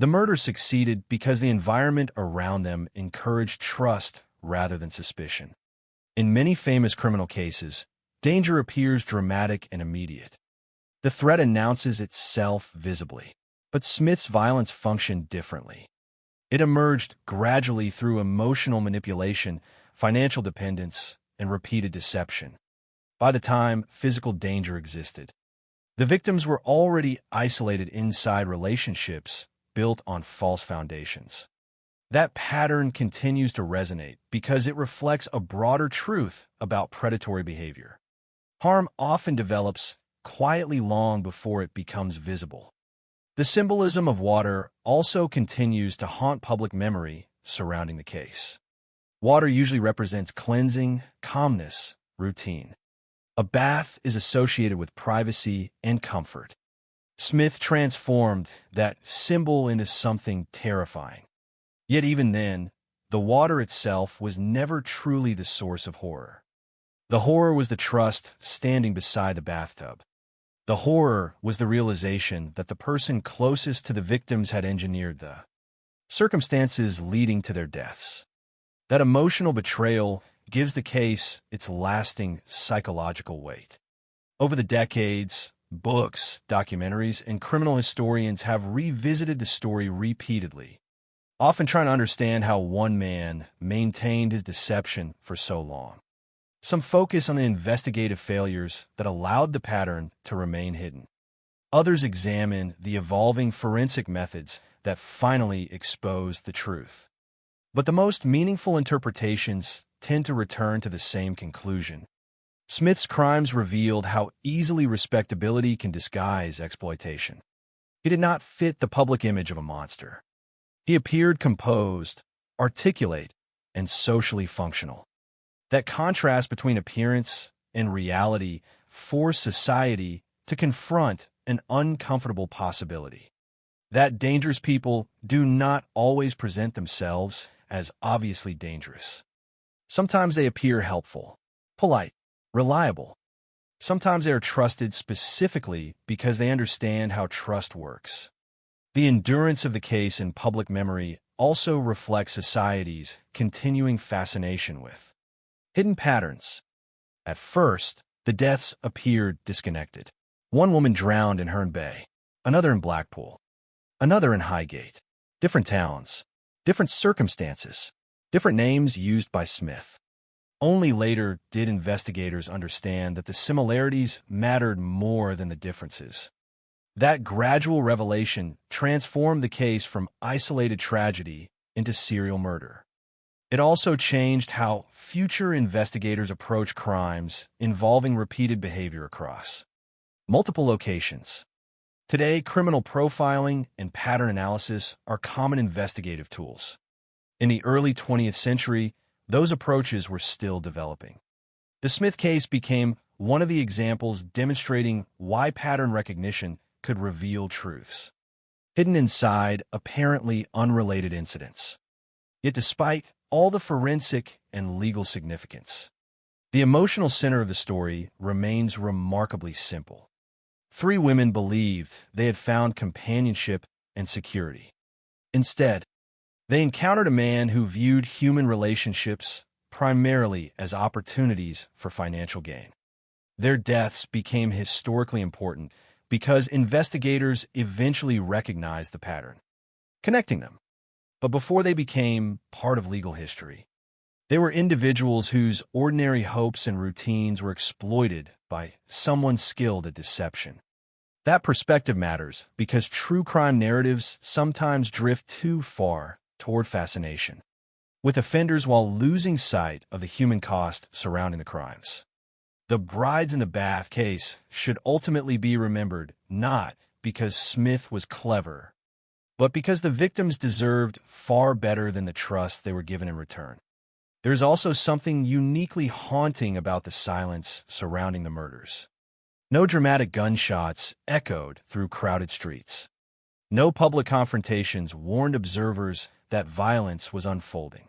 The murder succeeded because the environment around them encouraged trust rather than suspicion. In many famous criminal cases, danger appears dramatic and immediate. The threat announces itself visibly. But Smith's violence functioned differently. It emerged gradually through emotional manipulation, financial dependence, and repeated deception. By the time physical danger existed, the victims were already isolated inside relationships built on false foundations. That pattern continues to resonate because it reflects a broader truth about predatory behavior. Harm often develops quietly long before it becomes visible. The symbolism of water also continues to haunt public memory surrounding the case. Water usually represents cleansing, calmness, routine. A bath is associated with privacy and comfort. Smith transformed that symbol into something terrifying. Yet even then, the water itself was never truly the source of horror. The horror was the trust standing beside the bathtub. The horror was the realization that the person closest to the victims had engineered the circumstances leading to their deaths. That emotional betrayal gives the case its lasting psychological weight. Over the decades, books, documentaries, and criminal historians have revisited the story repeatedly, often trying to understand how one man maintained his deception for so long. Some focus on the investigative failures that allowed the pattern to remain hidden. Others examine the evolving forensic methods that finally exposed the truth. But the most meaningful interpretations tend to return to the same conclusion. Smith's crimes revealed how easily respectability can disguise exploitation. He did not fit the public image of a monster. He appeared composed, articulate, and socially functional. That contrast between appearance and reality forced society to confront an uncomfortable possibility. That dangerous people do not always present themselves as obviously dangerous. Sometimes they appear helpful, polite, reliable. Sometimes they are trusted specifically because they understand how trust works. The endurance of the case in public memory also reflects society's continuing fascination with hidden patterns. At first, the deaths appeared disconnected. One woman drowned in Herne Bay, another in Blackpool, another in Highgate. Different towns, different circumstances, different names used by Smith. Only later did investigators understand that the similarities mattered more than the differences. That gradual revelation transformed the case from isolated tragedy into serial murder. It also changed how future investigators approach crimes involving repeated behavior across multiple locations. Today, criminal profiling and pattern analysis are common investigative tools. In the early 20th century, those approaches were still developing. The Smith case became one of the examples demonstrating why pattern recognition could reveal truths hidden inside apparently unrelated incidents. Yet despite all the forensic and legal significance, the emotional center of the story remains remarkably simple. 3 women believed they had found companionship and security. Instead, they encountered a man who viewed human relationships primarily as opportunities for financial gain. Their deaths became historically important because investigators eventually recognized the pattern, connecting them. But before they became part of legal history, they were individuals whose ordinary hopes and routines were exploited by someone skilled at deception. That perspective matters because true crime narratives sometimes drift too far toward fascination with offenders while losing sight of the human cost surrounding the crimes. The Brides in the Bath case should ultimately be remembered not because Smith was clever, but because the victims deserved far better than the trust they were given in return. There's also something uniquely haunting about the silence surrounding the murders. No dramatic gunshots echoed through crowded streets. No public confrontations warned observers that violence was unfolding.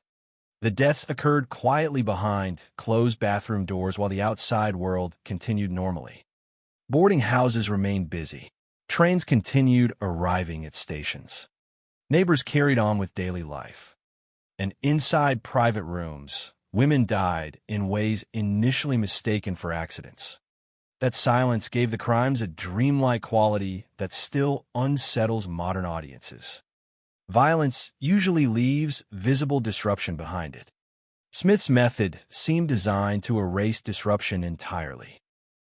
The deaths occurred quietly behind closed bathroom doors while the outside world continued normally. Boarding houses remained busy. Trains continued arriving at stations. Neighbors carried on with daily life. And inside private rooms, women died in ways initially mistaken for accidents. That silence gave the crimes a dreamlike quality that still unsettles modern audiences. Violence usually leaves visible disruption behind it. Smith's method seemed designed to erase disruption entirely.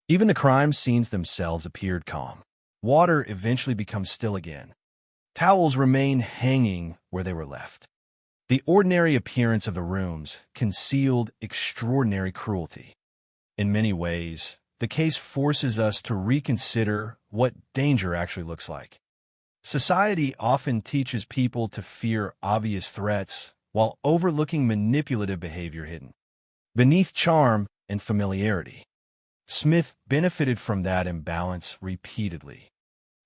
Even the crime scenes themselves appeared calm. Water eventually becomes still again. Towels remain hanging where they were left. The ordinary appearance of the rooms concealed extraordinary cruelty. In many ways, the case forces us to reconsider what danger actually looks like. Society often teaches people to fear obvious threats while overlooking manipulative behavior hidden beneath charm and familiarity. Smith benefited from that imbalance repeatedly.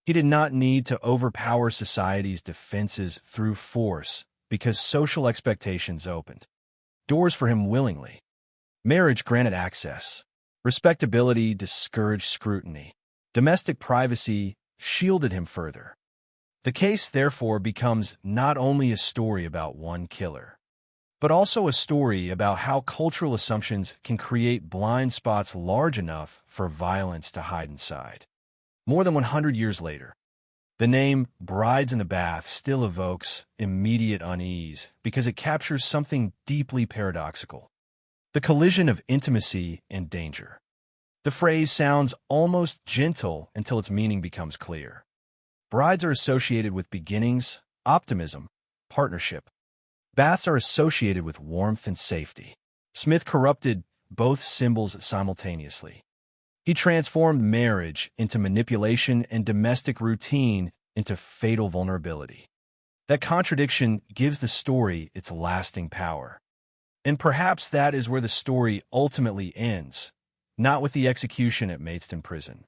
He did not need to overpower society's defenses through force because social expectations opened doors for him willingly. Marriage granted access. Respectability discouraged scrutiny. Domestic privacy shielded him further. The case, therefore, becomes not only a story about one killer, but also a story about how cultural assumptions can create blind spots large enough for violence to hide inside. More than 100 years later, the name Brides in the Bath still evokes immediate unease because it captures something deeply paradoxical: the collision of intimacy and danger. The phrase sounds almost gentle until its meaning becomes clear. Brides are associated with beginnings, optimism, partnership. Baths are associated with warmth and safety. Smith corrupted both symbols simultaneously. He transformed marriage into manipulation and domestic routine into fatal vulnerability. That contradiction gives the story its lasting power. And perhaps that is where the story ultimately ends, not with the execution at Maidstone Prison,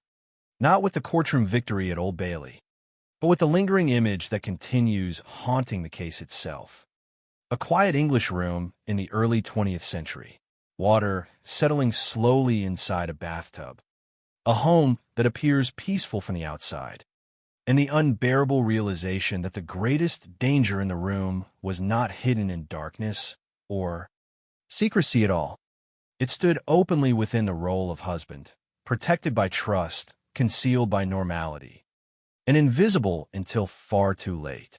not with the courtroom victory at Old Bailey, but with the lingering image that continues haunting the case itself. A quiet English room in the early 20th century, water settling slowly inside a bathtub, a home that appears peaceful from the outside, and the unbearable realization that the greatest danger in the room was not hidden in darkness or secrecy at all. It stood openly within the role of husband, protected by trust, concealed by normality, and invisible until far too late.